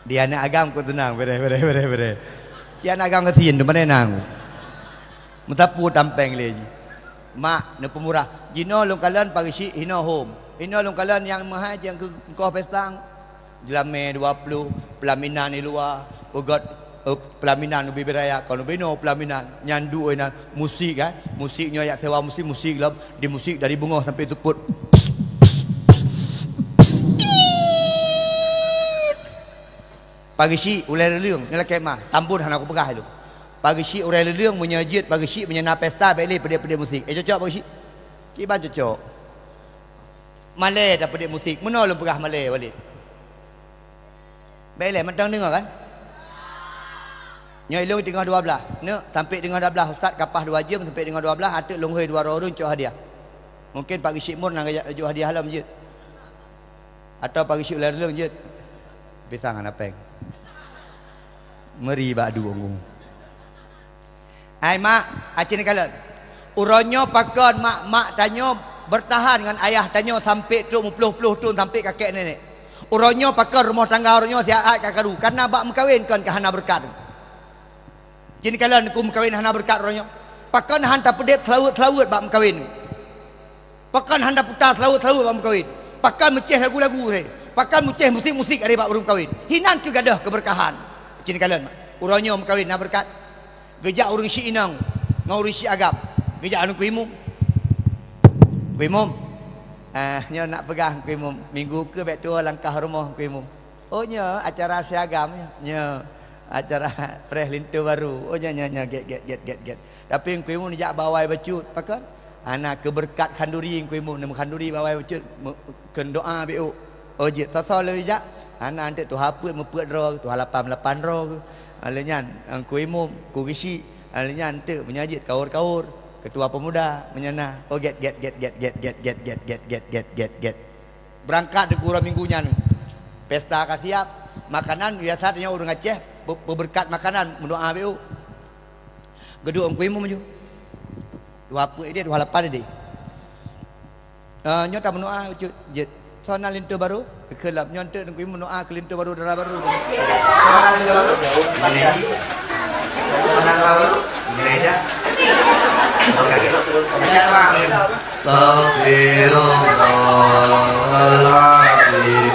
A: Dia anak agam ku tenang, bere. Si anak agam ketin tu mana nang. Mentapu tampeng lagi. Mak ne pemurah. Jino long kalan pagi si hino home. Hino long kalan yang mahai yang ke kau pestang. Jelame 20 pelaminan di luar, pegat pelaminan lebih beraya kalau beno pelaminan nyandu ina musik kan musiknya yak sewa musik lah di musik dari bunga sampai tuput pagi si ulai lelung nyala kemah tambun han aku pegah lu pagi si ulai lelung menyajit pagi si menyana pesta beli pede musik cocok pagi si kiban cocok Malay dah pede musik mana lu pegah Malay balik beli mentang dengar kan. Nya ilung tengah 12. Nek sampai tengah 12 ustaz kapah 2 jam sampai tengah 12 atuk longhoi 2 orang cok hadiah. Mungkin pagi Syik Mun nang ajak hadiah halam je. Atau pagi Syik Lerlung je. Pisang ana peng. Meri badu ngung. Ai mak, acin kalen. Uronyo pakon mak tanyo bertahan dengan ayah tanyo sampai 30 tahun sampai kakek nenek. Uronyo pakon rumah tangga uronyo siat kakaru karena bak mengkawinkan ke hana berkat. Jadi kalau aku mengkawin hana berkat orangnya. Pakan hanta pedep selawut bak mengkawin. Pakan hanta putar selawut bak mengkawin. Pakan meceh lagu-lagu saya. Pakan meceh musik-musik ada bak baru mengkawin. Hinan ke gadah keberkahan. Jadi kalau orangnya mengkawin hana berkat. Gejak orang Syik Inang, ngau orang Syik Agam. Gejak anu kuimum. Nya nak pegang kuimum. Minggu ke bet tua langkah rumah kuimum. Oh nya acara siagam nya. Acara preh lintu baru. Oh nya get. Tapi yang kuimu ni jak bawai becut pakan. Anak keberkat khanduri yang kuimu nem khanduri bawai becut ken doa bu. Ojek tasa le jak. Anak antek tu apa mepet ro, tu 88 ro. Alenya ku imum, ku gisi. Alenya antek menyajit kaur-kaur. Ketua pemuda menyana. Oh get. Berangkat di kurang minggunya ni. Pesta akan siap. Makanan biasanya orang Aceh berberkat makanan mendoa BU. Gedung ku imum maju. 28 dia 28 dia. Nyota mendoa jet. Sona lintu baru kelap nyontek ku imum mendoa ke lintu baru darah baru. Sona lintu baru. Sona baru. Gereja. Astaghfirullahaladzim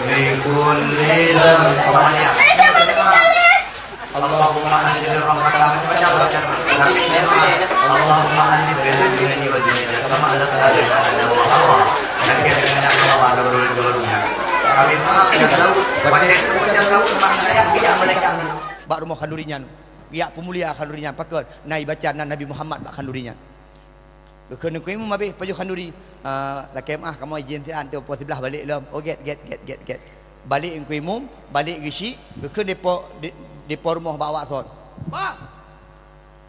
A: min kulli dzambin. Semuanya. Allahumma anzil rahmatan Allahumma anzil bainani wa bainaka kama alaqta Bak rumah kandurinya Biak pemulia kandurinya Pakar Nai bacaan Nabi Muhammad bak kandurinya Kena ku imam habis Paju kanduri Laki mah kamu izin tian tu Puas sebelah balik lom. Oh get Balik ku imam Balik gisi Kena depo rumah bawa son. Bang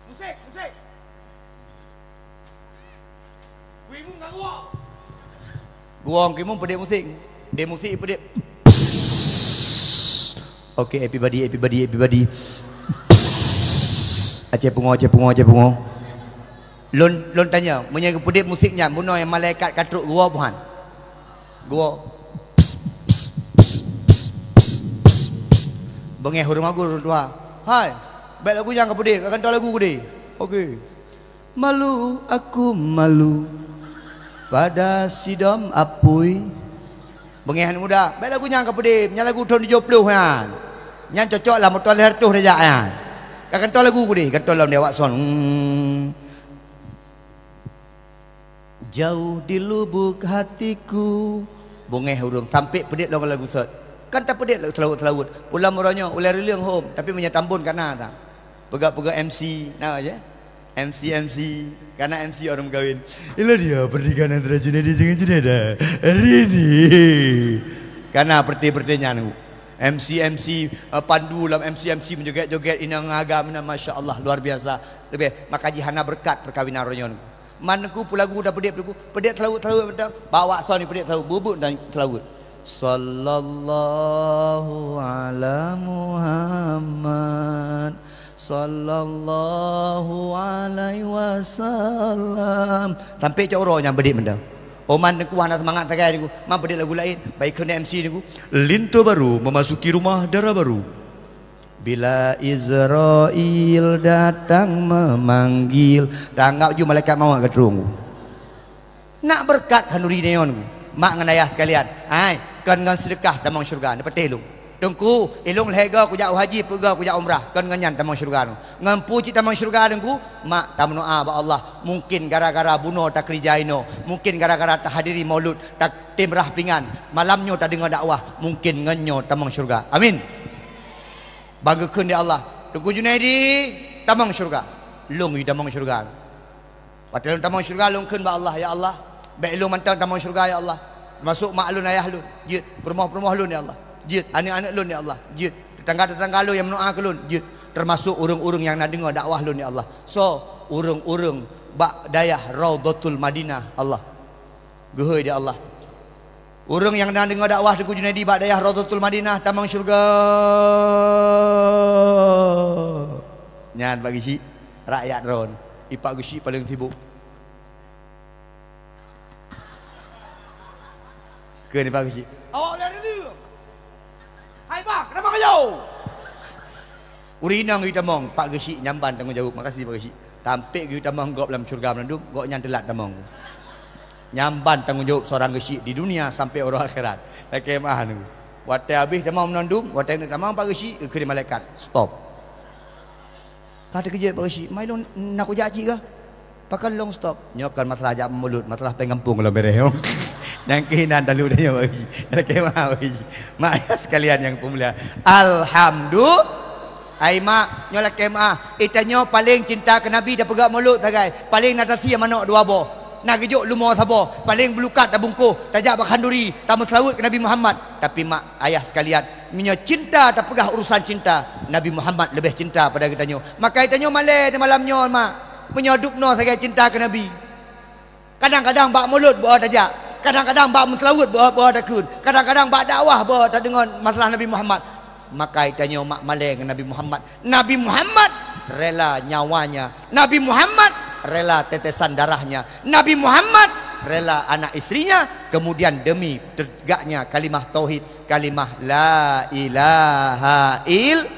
A: Musik Ku imam kat gua ku imam pedek musik. Dia musik pedek. Okay everybody Aceh pungo Lon tanya menyaga pedek musiknya bunuh yang malaikat katruk gua buhan gua bengeh hurung aku tua hai baik lagu yang pedek akan tahu lagu gede. Okay aku malu pada sidom apui bengehan muda baik lagu yang pedek nya lagu tahun 70 kan yang cocok lah motor leher tu rejak kan akan tahu lagu gede kan tahu lawan dewak son jauh di lubuk hatiku bongeh hurung sampai pedit lagu lagu set kan tak pedit selawut pulang murahnya ular liang home tapi menyatambun karena tak pegak MC nah aja MC karena MC orang kawin inilah dia pernikahan antara Junaidi dengan Junaida hari ini karena perti-pertinya nu MC pandu dalam MC menjoget-joget inang agam Masya Allah luar biasa lebih maka jihana berkat perkawinan ronyon mana ku pulagu dah pedek selawut bawa son ni pedek selawut bubuk dan selawut sallallahu ala Muhammad sallallahu alaihi wasallam sampai coro yang pedek benda oman ku hana semangat tagai niku man pedek lagu lain baik kena MC niku lintu baru memasuki rumah darah baru bila Israel datang memanggil tanggap ju malaikat maut ke terung nak berkat kanuri neon mak ngan ayah sekalian ai kan ngan sedekah damang syurga dapat telung tengku ilung lehega ku jauh haji pega ku jauh umrah kan ngan damang syurga nu ngan puji damang syurga dengku mak tam doa ba Allah mungkin gara-gara bunuh tak kerjaino mungkin gara-gara tak hadiri maulud tak timrah pingan malamnya tak dengar dakwah mungkin nganyo damang syurga amin banggakan dia Allah Tengku Junaidi tamang syurga lung i tamang syurga patel tamang syurga lung keun ba Allah ya Allah baik lung mantang tamang syurga ya Allah masuk mak lun ayah lun jit permoh lun ya Allah jit anak-anak lun ya Allah jit tetangga-tetangga lun yang mendoa ke lun jit termasuk urung-urung yang nak dengar dakwah lun ya Allah so urung-urung bak dayah Raudhatul Madinah Allah gehoi dia Allah urang yang nak dengar dakwah Tengku Junaidi bak dayah Raudhatul Madinah tamang syurga nyan bagi si rakyat ron ipak gusi paling sibuk ke ni pak gusi awak lari dulu hai pak kenapa kau jauh urinang kita mong pak gusi nyamban tanggung jawab makasih pak gusi tampik kita mong gop dalam syurga menandum gok nyan telat tamong nyamban tanggung jawab seorang gesik di dunia sampai orang akhirat laki mah nu watai habis demam menandum watai nak demam pak gesik ke malaikat stop tak ada kerja pak gesik mai long nak ku jaji ke pakan long stop nyokan masalah jam mulut masalah pengampung lo bereh yang kehinan dalu dia pak gesik laki mah pak gesik mak sekalian yang pemulia alhamdulillah ai mak nyolak kemah itanyo paling cinta ke nabi dah pegak mulut tagai paling natasi mana dua boh nak gejuk lumo sabo, paling belukat dah bungkuh, tajak bakhanduri, tamu selawat ke Nabi Muhammad. Tapi mak ayah sekalian, punya cinta tak pegah urusan cinta, Nabi Muhammad lebih cinta pada kita nyo. Maka kita nyo malam di malamnya mak menyodupno sagai cinta ke Nabi. Kadang-kadang bak mulut buat tajak, kadang-kadang bak selawat buat takun, kadang-kadang bak dakwah buat tak dengar masalah Nabi Muhammad. Maka kita nyo mak malam ke Nabi Muhammad. Nabi Muhammad rela nyawanya, Nabi Muhammad rela tetesan darahnya, Nabi Muhammad rela anak istrinya, kemudian demi tegaknya kalimah tauhid, kalimah la ilaha il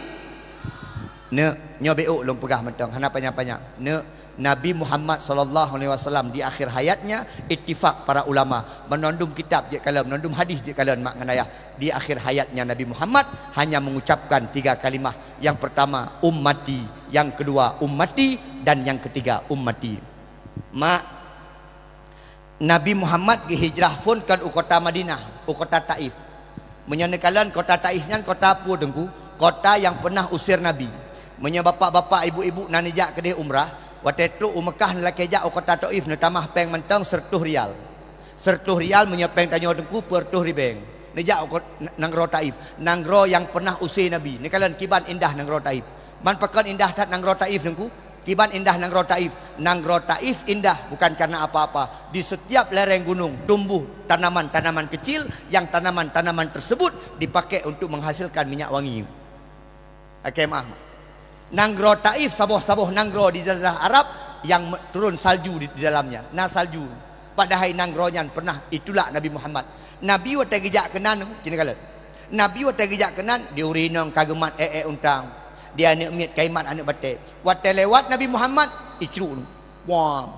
A: ne nyobeuk long pegah mentang hana banyak-banyak ne. Nabi Muhammad sallallahu alaihi wasallam di akhir hayatnya ittifaq para ulama menondum kitab je kalam, menondum hadis je kalam mak ngan ayah, di akhir hayatnya Nabi Muhammad hanya mengucapkan 3 kalimah. Yang pertama ummati, yang kedua ummati, dan yang ketiga ummati. Mak Nabi Muhammad hijrah pun kan kota Madinah, kota Taif. Menyanakan kota Taif nyan kota apa dengku? Kota yang pernah usir Nabi. Menya bapak-bapak ibu-ibu nanijak kedai umrah, waktu itu Mekah laki jak kota Taif ne tamah peng mentang 100 rial. 100 rial menyepeng tanya dengku per 100 ribeng. Nijak nangro Taif, nangro yang pernah usir Nabi. Ni kalian kiban indah nangro Taif. Man pakan indah tat nangro Taif dengku. Kiban indah nangro Taif. Nangro Taif indah bukan karena apa-apa. Di setiap lereng gunung tumbuh tanaman-tanaman kecil yang tanaman-tanaman tersebut dipakai untuk menghasilkan minyak wangi. Okey maaf. Nangro Taif saboh-saboh nangro di Jazirah Arab yang turun salju di dalamnya. Nah salju. Padahal nangronya pernah itulah Nabi Muhammad. Nabi waktu gejak kenan cina kalian. Nabi waktu gejak kenan diurinong kagemat untang. Dia anak miat kaimat anak batik. Waktu lewat Nabi Muhammad icru nu. Wah.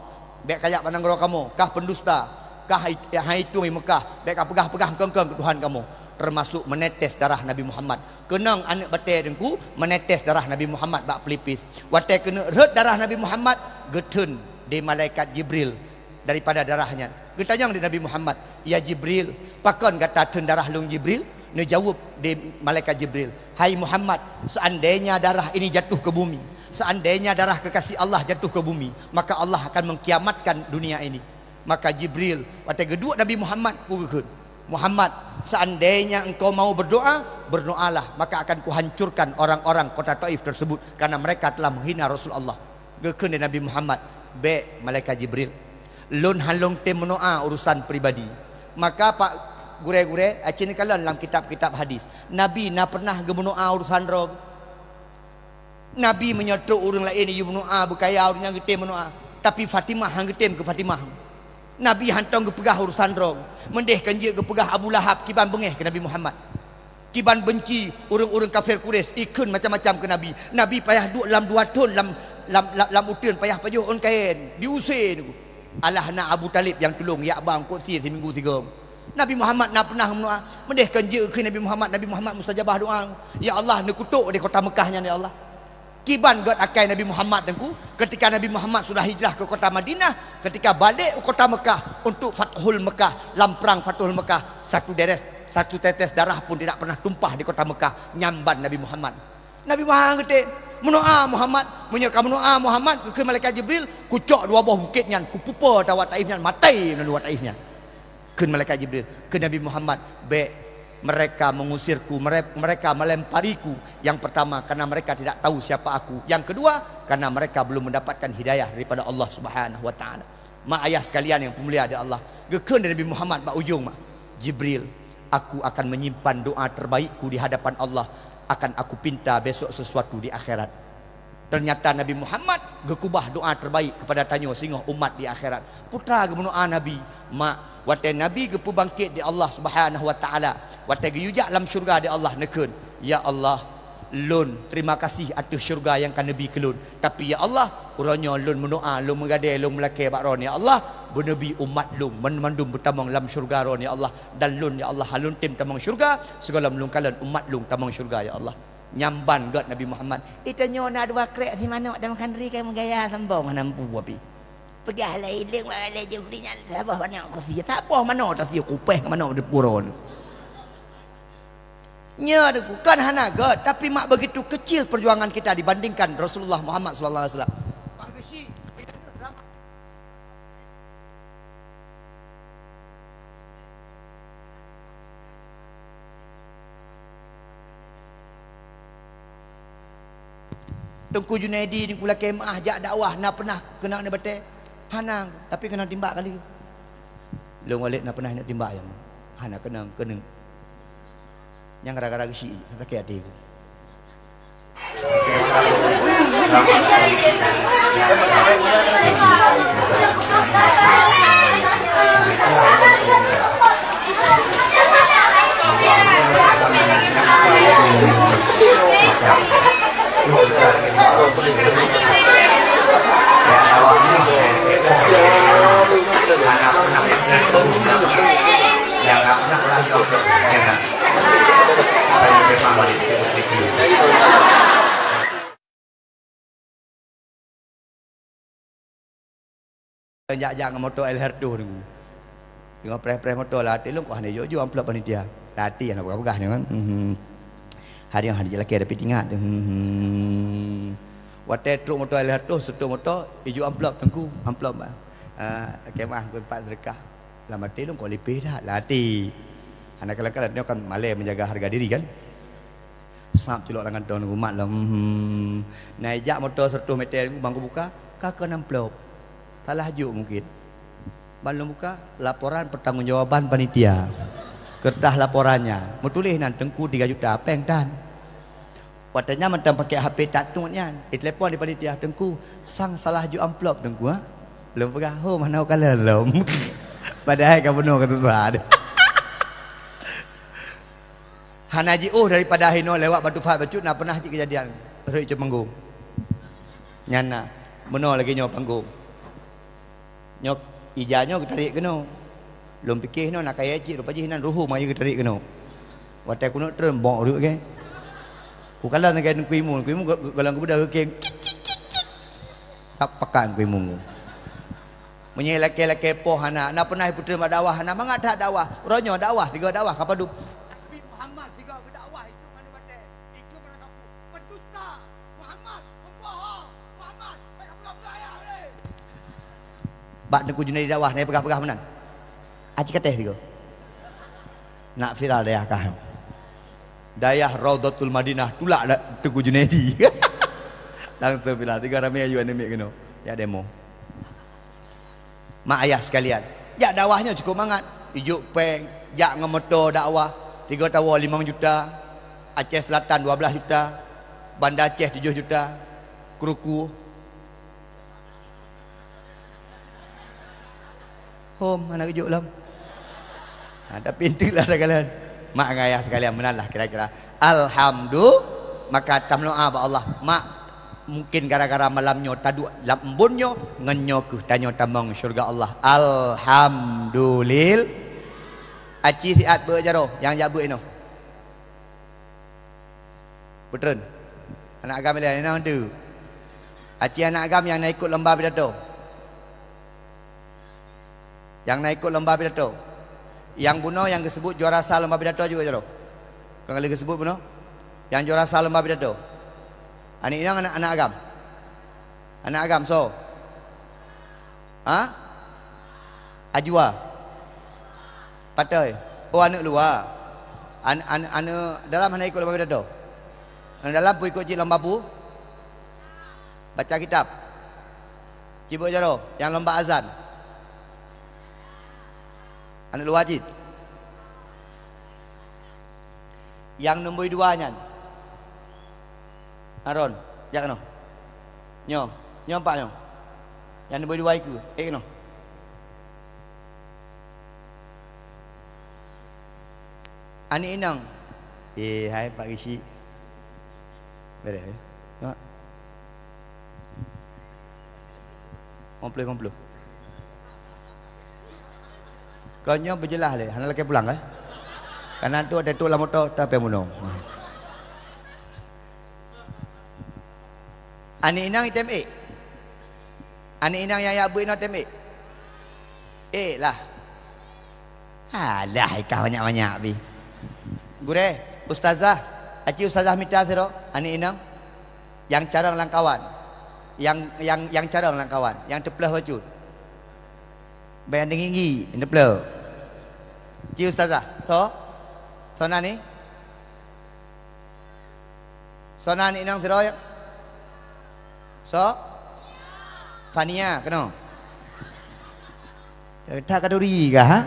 A: Bek kayak pananggro kamu, kah pendusta, kah itu di Mekah, bek pegah-pegah kengkeng ke Tuhan kamu. Termasuk menetes darah Nabi Muhammad. Kenang anak batik dengku menetes darah Nabi Muhammad bak pelipis. Waktu kena red darah Nabi Muhammad getun di malaikat Jibril daripada darahnya. Getanyang di Nabi Muhammad, ya Jibril, pakon kata tun darah lung Jibril? Dia jawab di malaikat Jibril, hai Muhammad, seandainya darah ini jatuh ke bumi, seandainya darah kekasih Allah jatuh ke bumi, maka Allah akan mengkiamatkan dunia ini. Maka Jibril waktu kedua Nabi Muhammad pukul Muhammad, seandainya engkau mau berdoa, berdoalah, maka akan kuhancurkan orang-orang kota Taif tersebut karena mereka telah menghina Rasulullah. Gekun di Nabi Muhammad, be malaikat Jibril, lun halong tem menoa urusan pribadi. Maka Pak gure-gure acin kalian dalam kitab-kitab hadis, Nabi na pernah gemenoa urusan rog. Nabi menyetuk orang lain you menoa berkaya orang yang getem menoa, tapi Fatimah hang getem ke Fatimah. Nabi hantong ke pegah urusan rog. Mendeh kanjek ke pegah Abu Lahab kiban bengeh ke Nabi Muhammad. Kiban benci orang-orang kafir Quraisy ikun macam-macam ke Nabi. Nabi payah duk dalam 2 tahun lam utun payah pajuh on kain diusir niku. Alah nak Abu Talib yang tolong ya abang kok si seminggu 3. Nabi Muhammad nak pernah mendoa, mendeh kanjek ke Nabi Muhammad mustajabah doa. Ya Allah ni kutuk di kota Mekahnya ya Allah. Kiban god akai Nabi Muhammad tengku ketika Nabi Muhammad sudah hijrah ke kota Madinah, ketika balik ke kota Mekah untuk Fathul Mekah, lam perang Fathul Mekah, satu tetes darah pun tidak pernah tumpah di kota Mekah nyamban Nabi Muhammad. Nabi Muhammad kata, "Menoa Muhammad, menyeka menoa Muhammad ke malaikat Jibril, kucok 2 buah bukit nyan, kupupa tawat Taif nyan, matai lalu Taif nyan." Ke malaikat Jibril, ke Nabi Muhammad, "Be mereka mengusirku, mereka melempariku. Yang pertama karena mereka tidak tahu siapa aku. Yang kedua karena mereka belum mendapatkan hidayah daripada Allah Subhanahu wa taala." Mak ayah sekalian yang pemulia di Allah, gekeun dari Nabi Muhammad mak ujung mak. Jibril, aku akan menyimpan doa terbaikku di hadapan Allah, akan aku pinta besok sesuatu di akhirat. Ternyata Nabi Muhammad gekubah doa terbaik kepada tanya singoh umat di akhirat. Putra gemendoa Nabi, mak waktu Nabi gepu bangkit di Allah Subhanahu wa taala, waktu geyujak dalam syurga di Allah nekeun, ya Allah, lun terima kasih atas syurga yang kan Nabi kelun. Tapi ya Allah, urangnya lun mendoa, lun mengadai, lun melakir bakron ya Allah, bernabi umat lun mandum bertamang dalam syurga ron ya Allah, dan lun ya Allah halun tim tamang syurga, segala melun kalan umat lun tamang syurga ya Allah. Nyamban god Nabi Muhammad. Itanya nak 2 krek si manok dalam kandri kai menggaya sambung nampu api. Pegahlah iling wala jefrinya sabah mana aku sia. Sabah mana tak sia kupeh mana de puron. Nya deku kan hana god, tapi mak begitu kecil perjuangan kita dibandingkan Rasulullah Muhammad sallallahu alaihi wasallam. Pak Gesi Tengku Junaidi ni pula kemah jak dakwah nak pernah kena ni betul. Hanang tapi kena timbak kali. Long Walid nak pernah nak timbak yang. Hana kena. Yang gara-gara gisi tak kaya hati aku. Yang nggak pernah lagi dokter, jak motor El Herdo ni. Tengok preh motor lah, telung kau hanya jo amplop panitia. Lati yang nak pegang ni kan. Hari yang hari lelaki ada pitingat. Watai truk motor El Herdo, setu motor, hijau amplop tengku, amplop bah. Kemah aku empat sedekah. Lama telung kau lebih dah lati. Anak-anak ni akan malai menjaga harga diri kan. Sap celok dengan tahun umat lah. Naik jak motor 100 meter bangku buka, kakak amplop. Salah juk mungkin. Balong buka laporan pertanggungjawaban panitia. Kertas laporannya. Mau tulis nan tengku 3 juta peng tan. Watanya mentang pakai HP tak tunnya. Telepon di panitia tengku sang salah juk amplop tengku ha. Belum pegang. Oh mana kala lom. Padahal kamu no kata ada. Hanaji daripada Hino lewat Batu Fahad Bacut nak pernah cik kejadian. Roi cuma panggung. Nyana meno lagi nyok panggung. Nyok ijanya tarik keno. Lom fikir no nak kaya cik rupa jinan ruhu maju tarik keno. Watai kuno trembok ruk ke. Ku kala dengan kuimu galang kebudak ke. Tak pakan kuimu. Menyai laki-laki poh anak nak pernah putra mak dakwah anak mangat tak dakwah ronyo dakwah 3 dakwah kapadu Nabi Muhammad 3 berdakwah itu mana batai itu mana kamu pendusta Muhammad pembohong Muhammad baik kamu beraya ni bak Tengku Junaidi dakwah naik pegah-pegah menan aci kateh tiga nak viral dayah kah dayah Raudatul Madinah tulak Tengku Junaidi langsung viral 3 ramai ayu anemik kena ya demo. Mak ayah sekalian, jak dakwahnya cukup mangat. Ijuk peng, jak ngemotor dakwah 3 tawa 5 juta, Aceh Selatan 12 juta, Banda Aceh 7 juta, Keruku. Home anak ijuk lam. Tapi intilah kalian. Mak ayah sekalian menanlah kira-kira. Alhamdulillah maka tamloa ba Allah. Mak mungkin gara-gara malamnya tadu lambunnya ngenyo ke tanyo tamang syurga Allah. Alhamdulillah. Aci siat berjaro yang jabu ino. Betul. Anak agam lain nang tu. Aci anak agam yang nak ikut lomba pidato. Yang nak ikut lomba pidato. Yang buno yang disebut juara sal lomba pidato juga jaro. Kang lagi disebut buno. Yang juara sal lomba pidato. Ani inang anak agam. Anak agam so. Ha? Ajwa. Patai. Oh anak luar. Anak dalam anak ikut lomba pidato. Anak dalam pun ikut cik lomba pu. Baca kitab. Cibuk jaro yang lomba azan. Anak luar cik. Yang nombor 2 nya. Aron, jak no. Nyo pak nyo. Yang nombor 2 iku, no. Ani inang. Hai Pak Gishi. Beres. Tengok. Komplit. Kau nyo berjelas le, hana laki pulang Kanan tu ada tu lah motor, tapi munong. Ani inang item A. Ani inang yang ya bu ino item A. Lah. Alah ikah banyak-banyak bi. Gure, ustazah, aci ustazah mita siro, ani inang yang carang langkawan. Yang carang langkawan, yang teplah baju. Bayan tinggi, teplah. Ci ustazah, so nani inang siro yang So Fania kena. Tak kaduri kah? Ha?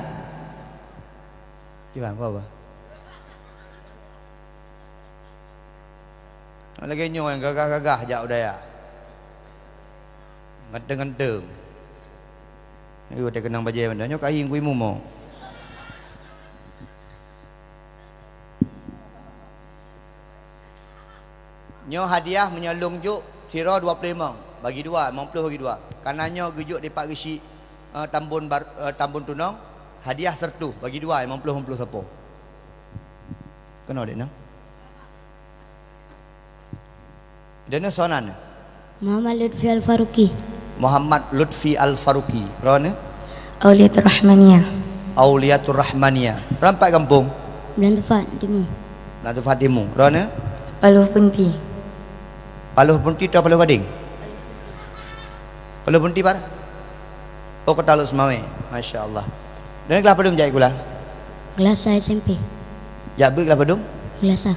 A: Gimana apa? Lagi nyo yang gagah-gagah jak udaya. Ngenteng-ngenteng. Ni udah kenang bajai benda nyo kain kuimu mo. Nyo hadiah menyolong juk tira 25 bagi 2 50 bagi 2. Kanannya gejuk di Pak Gesi Tambun Tunong hadiah sertu bagi 2 50 siapa. Kena dek nah. Dana sonan
C: Muhammad Lutfi Al-Faruqi.
A: Muhammad Lutfi Al-Faruqi. Rona
D: Auliatur Rahmaniyah.
A: Auliatur Rahmaniyah. Rampak kampung
C: Bulan Tufat Timur.
A: Natu Fatimu. Rona
D: Paluh Punti.
A: Paluh Punti atau Paluh Gading? Paluh Punti par? Oh Kota Luk Semawe. Masya Allah. Dan kelas pedum jai kula.
C: Kelasa SMP.
A: Jak ber kelas pedum?
C: Kelasa.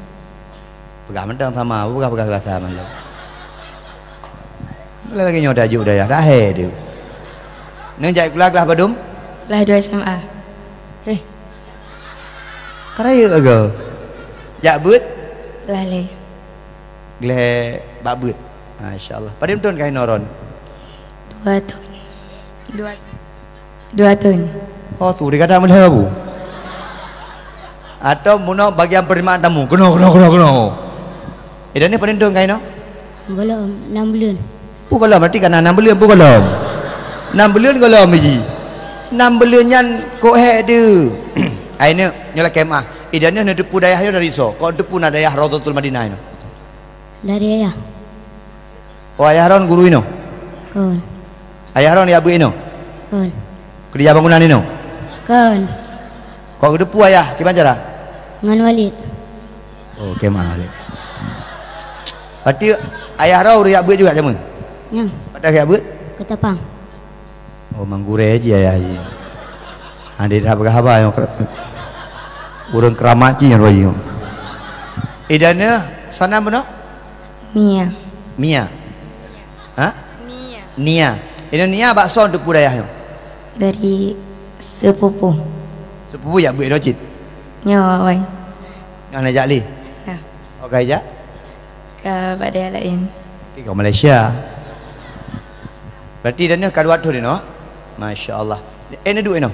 A: Pegah mentang sama, pegah kelas sama lo. Kalau lagi nyoda juk dah ya, dah he dia. Neng jai kula kelas pedum?
D: Kelas 2 SMA.
A: Karaya ke? Jak ber?
D: Kelas le.
A: Gele babut. Masya-Allah. Pada betul kain noron.
D: 2 tahun. 2 tahun.
A: Oh tu dia kata boleh bu. Atau muno bagian penerimaan tamu. Kena. Dan ni pada betul kain no?
C: Golom 6 bulan.
A: Pu kalau berarti kan 6 bulan pu kalau. 6 bulan kalau biji. 6 bulan nyan kok he dia. Aina nyola kemah. Idane ne depu dayah yo dari so. Kok depu na dayah Raudhatul Madinah ino.
C: Dari ayah.
A: Oh ayah ron guru ino.
C: Kon.
A: Ayah ron ya bu ino.
C: Kon.
A: Kerja bangunan ino.
C: Kon.
A: Kok depu ayah gimana cara?
C: Ngan Walid.
A: Oh kemah le. Berarti ayah ron ya bu juga jamun.
C: Nyang.
A: Pada ya bu?
C: Ketapang.
A: Oh manggure aja ayah ji. Ande dah berapa yang urang keramat ji yang royo. Idane sana mana?
D: Nia.
A: Mia. Ha?
D: Nia.
A: Nia. Ini Nia bakso untuk budaya yo.
D: Dari sepupu.
A: Sepupu ya bu Rocit.
D: Nyawa wai.
A: Yang nak jali.
D: Nah,
A: Okey ja.
D: ke pada lain.
A: Ke Malaysia. Berarti dana kadua tu ni no. Masya-Allah. Ini dua no.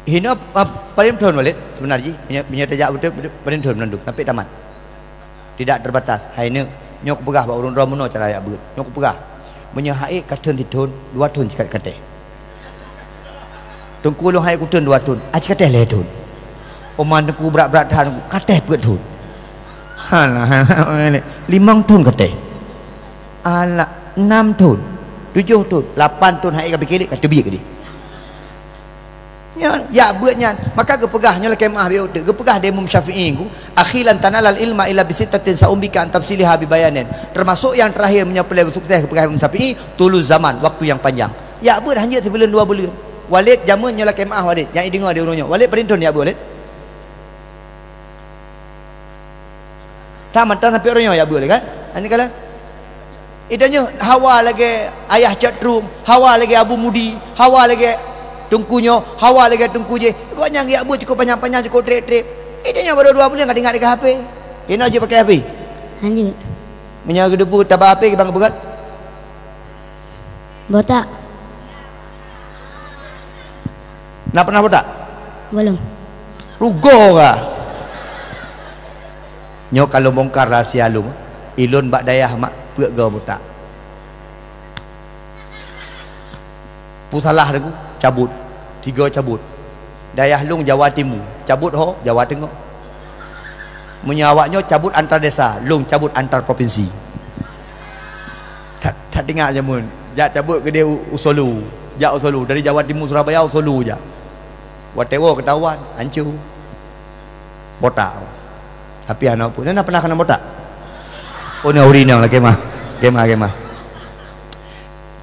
A: Hina paling tahun Walid sebenarnya punya tajak betul paling tahun menanduk sampai tamat. Tidak terbatas. Haina nyok pegah ba urun romono cara ya beut. Nyok pegah. Punya haik katen tidun 2 tahun cikat kate. Tungku long haik kutun 2 tahun. Aci kate le tahun. Oman tengku berat-berat tahan kate beut tahun. Halah 5 tahun kate. Ala 6 tahun. 7 tahun, 8 tahun haik kabik kata biak ke dia. Ya buatnya maka gepegahnya laki mah biu de gepegah de Imam Syafi'i ku akhilan tanalal ilma illa bisitatin saumbika antabsiliha bibayanin termasuk yang terakhir menyapelai untuk teh gepegah Imam Syafi'i tulus zaman waktu yang panjang ya buat hanya sebulan 2 bulan Walid jamunnya laki mah Walid yang dengar dia urungnya Walid perintun ya Walid tak mantang sampai orangnya ya Walid kan ini kalian idanya Hawa lagi ayah Catrum Hawa lagi Abu Mudi Hawa lagi tungkunya hawa lagi tungku je kau nyang ya bu cukup panjang-panjang cukup trip-trip idenya baru 2 bulan enggak dengar dekat HP ini aja pakai HP
C: Lanjut.
A: menyaga debu tabah HP ke bang begat
C: Botak.
A: nak pernah botak
C: Golom.
A: rugo kah nyo kalau bongkar rahsia lu ilun bak dayah mak puak gau botak pusalah aku cabut 3 cabut dayah lung Jawa Timur cabut ho Jawa Tengah menyawaknya cabut antar desa lung cabut antar provinsi tak dengar je mun jak cabut ke dia Usolu jak Usolu dari Jawa Timur Surabaya Usolu je watewo ketahuan hancur botak tapi anak pun nak pernah kena botak oh ni urina lah kemah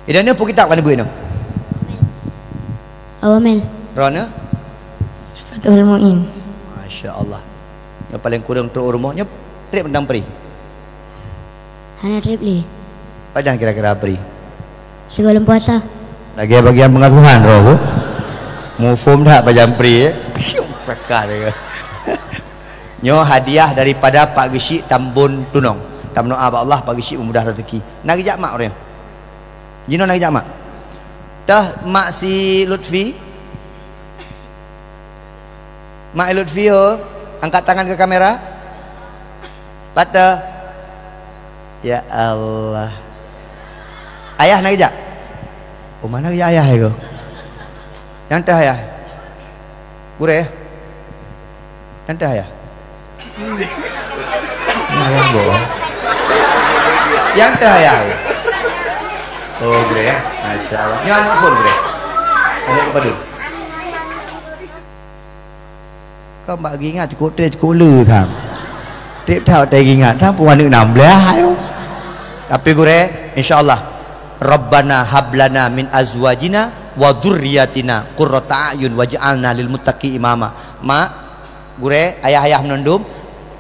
A: idane pun kitab kan ibu ni
C: Awamel.
A: Rona
D: Fathul Muin.
A: Masya Allah yang paling kurang tu rumahnya trip tentang peri
C: Hana Tripli.
A: Pak jangan kira-kira beri.
C: Sebelum puasa.
A: Lagi bagian pengasuhan roh tu. Mufum dah Pak Jampri. Pekar dia. Nyo hadiah daripada Pak Gesyik Tambun Tunong. Tam doa Allah Pak Gesyik memudah rezeki. Nak ajak mak orang. Jino nak ajak mak. Dah mak si Lutfi. Mak Lutfi ho, angkat tangan ke kamera. Pada. Ya Allah. Ayah nak ajak. Oh mana ya ayah itu? Yang teh ayah. Gure. Yang teh ayah. Ayah boh. Yang teh ayah. Oh gure ya. Masya Allah. Ini anak phone gure. Anak kepada. Kau mbak ingat cukup teh cukup le tham. Tiếp theo teh ingat tham puan được 16. Tapi gure insyaallah Rabbana hablana min azwajina wa dzurriyyatina qurrata a'yun waj'alna lil muttaqi imama. Mak, gure ayah-ayah menundum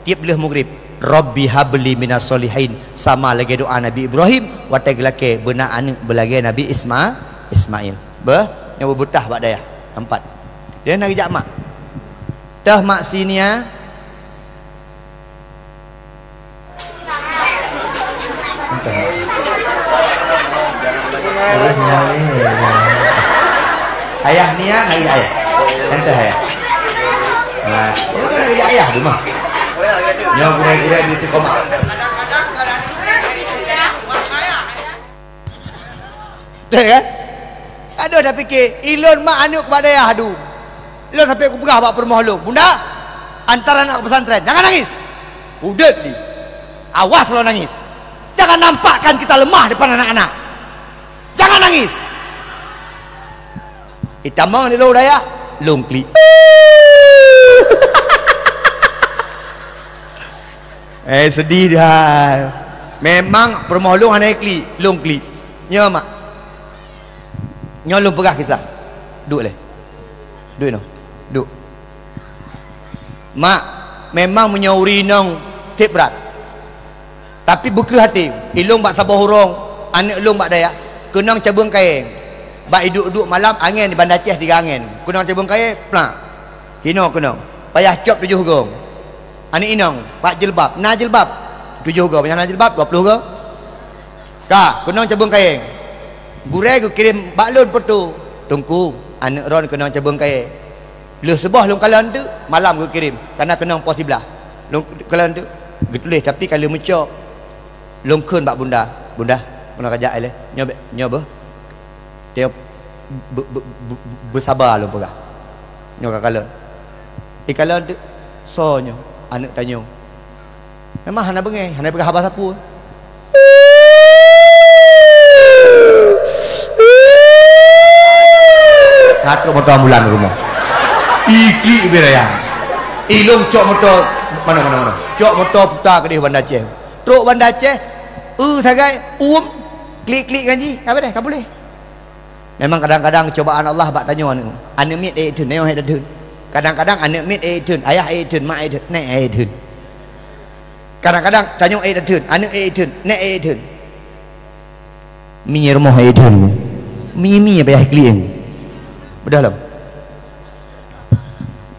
A: tiap leh maghrib Rabbi habli minas solihin sama lagi doa Nabi Ibrahim wa taglake beuna anak belage Nabi Ismail. Beh, yang bebutah bak daya. 4. Dia nak ajak mak. Dah mak sini ya. Ayah ni ya, nak ayah. Ente ayah. Nah, ini kan nak ayah tu mah. Nyo gure-gure di istiqomah. Dah kan? Aduh dah fikir, ilon mak anak kepada ayah adu. Ilon sampai aku pegah bak permoh lu. Bunda, antara anak pesantren, jangan nangis. Udah ni. Awas kalau nangis. Jangan nampakkan kita lemah depan anak-anak. Jangan nangis. Itamang di lo daya, longkli. Sedih dah. Memang permohlung anak kli, longkli. Nyo mak. Nyo lu pegah kisah. Duk le. Duk no. Duk. Mak memang menyauri nong tip berat. Tapi buka hati. Ilung bak tabah hurung, anak ilung bak daya. Kenang cabung kain. Bak duduk malam angin di Bandar Aceh 3 angin. Kunang cabung kain, plak. Hino kunang. Payah cop 7 hugong. Anik inang, pak jilbab, na jilbab 7 hugong. Banyak na jilbab 20 hugong. Ka, kunang cabung kain. Gure aku kirim baklun pertu. Tungku, anak ron kunang cabung kain. Leh sebah long kalan tu, malam aku kirim. Karena kunang pos sebelah. Long kalan tu, getulis tapi kalau mencok long kun bak bunda. Bunda, bunda kajak le. Nyoba. Dia bersabar lu pegah. Nyo kakalon. Ikalon tu sonyo anak tanya. Memang hana bengai, hana pegah habas sapu. Satu motor ambulan rumah. Ikli berayang. Ilung cok motor mana. Cok motor putar ke di Bandar Aceh. Truk Bandar Aceh. Sagai klik ganji. Apa dah? Kau boleh. Memang kadang-kadang cobaan Allah bak tanya anak mit tun neo hai tun. Kadang-kadang anak mit tun, ayah tun, mak tun, nek tun. Kadang-kadang tanya tun, anak tun, nek tun. Mi rumah tun. Mi apa ya klieng. Bedah lam.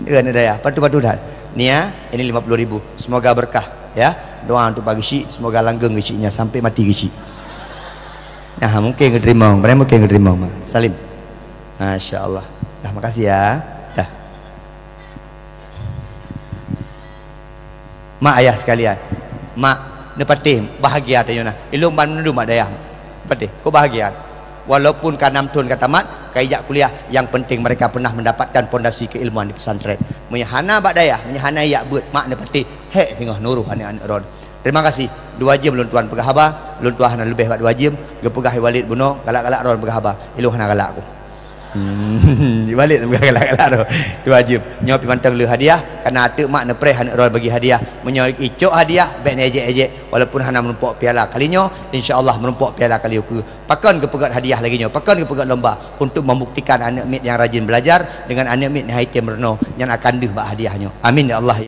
A: Kan ada ya, patu-patu dah. Ni ya, ini 50.000. Semoga berkah ya. Doa untuk Pak Gesyik, semoga langgeng Gesyiknya sampai mati Gesyik. Nah, mungkin keterima, mereka mungkin keterima. Salim. Masya Allah. Dah, makasih ya. Dah. Mak ayah sekalian. Mak, nepatih bahagia tanya. Ilung ban mendu mak dayah. Nepatih, kau bahagia. Walaupun kanam tun kata mat, kaijak kuliah, yang penting mereka pernah mendapatkan pondasi keilmuan di pesantren. Menyahana bak dayah, menyahana yak buat mak nepatih. Hek tengah nuruh anak-anak ron. Terima kasih. 2 jam lun tuan pegah haba, lun tuan hana lebih 2 jam, ge pegah Walid buno, galak-galak ron pegah haba. Ilu hana galak aku. Di Walid pegah galak-galak ron. 2 jam. Nyo pi mantang le hadiah, karena atuk mak nepre hana ron bagi hadiah. Menyo icok hadiah, baik ejek-ejek walaupun hana menumpuk piala kalinyo, insyaallah menumpuk piala kali uku. Pakan ke pegat hadiah lagi nyo, pakan ke pegat lomba untuk membuktikan anak mit yang rajin belajar dengan anak mit yang haitim reno yang akan deh bak hadiahnya. Amin ya Allah.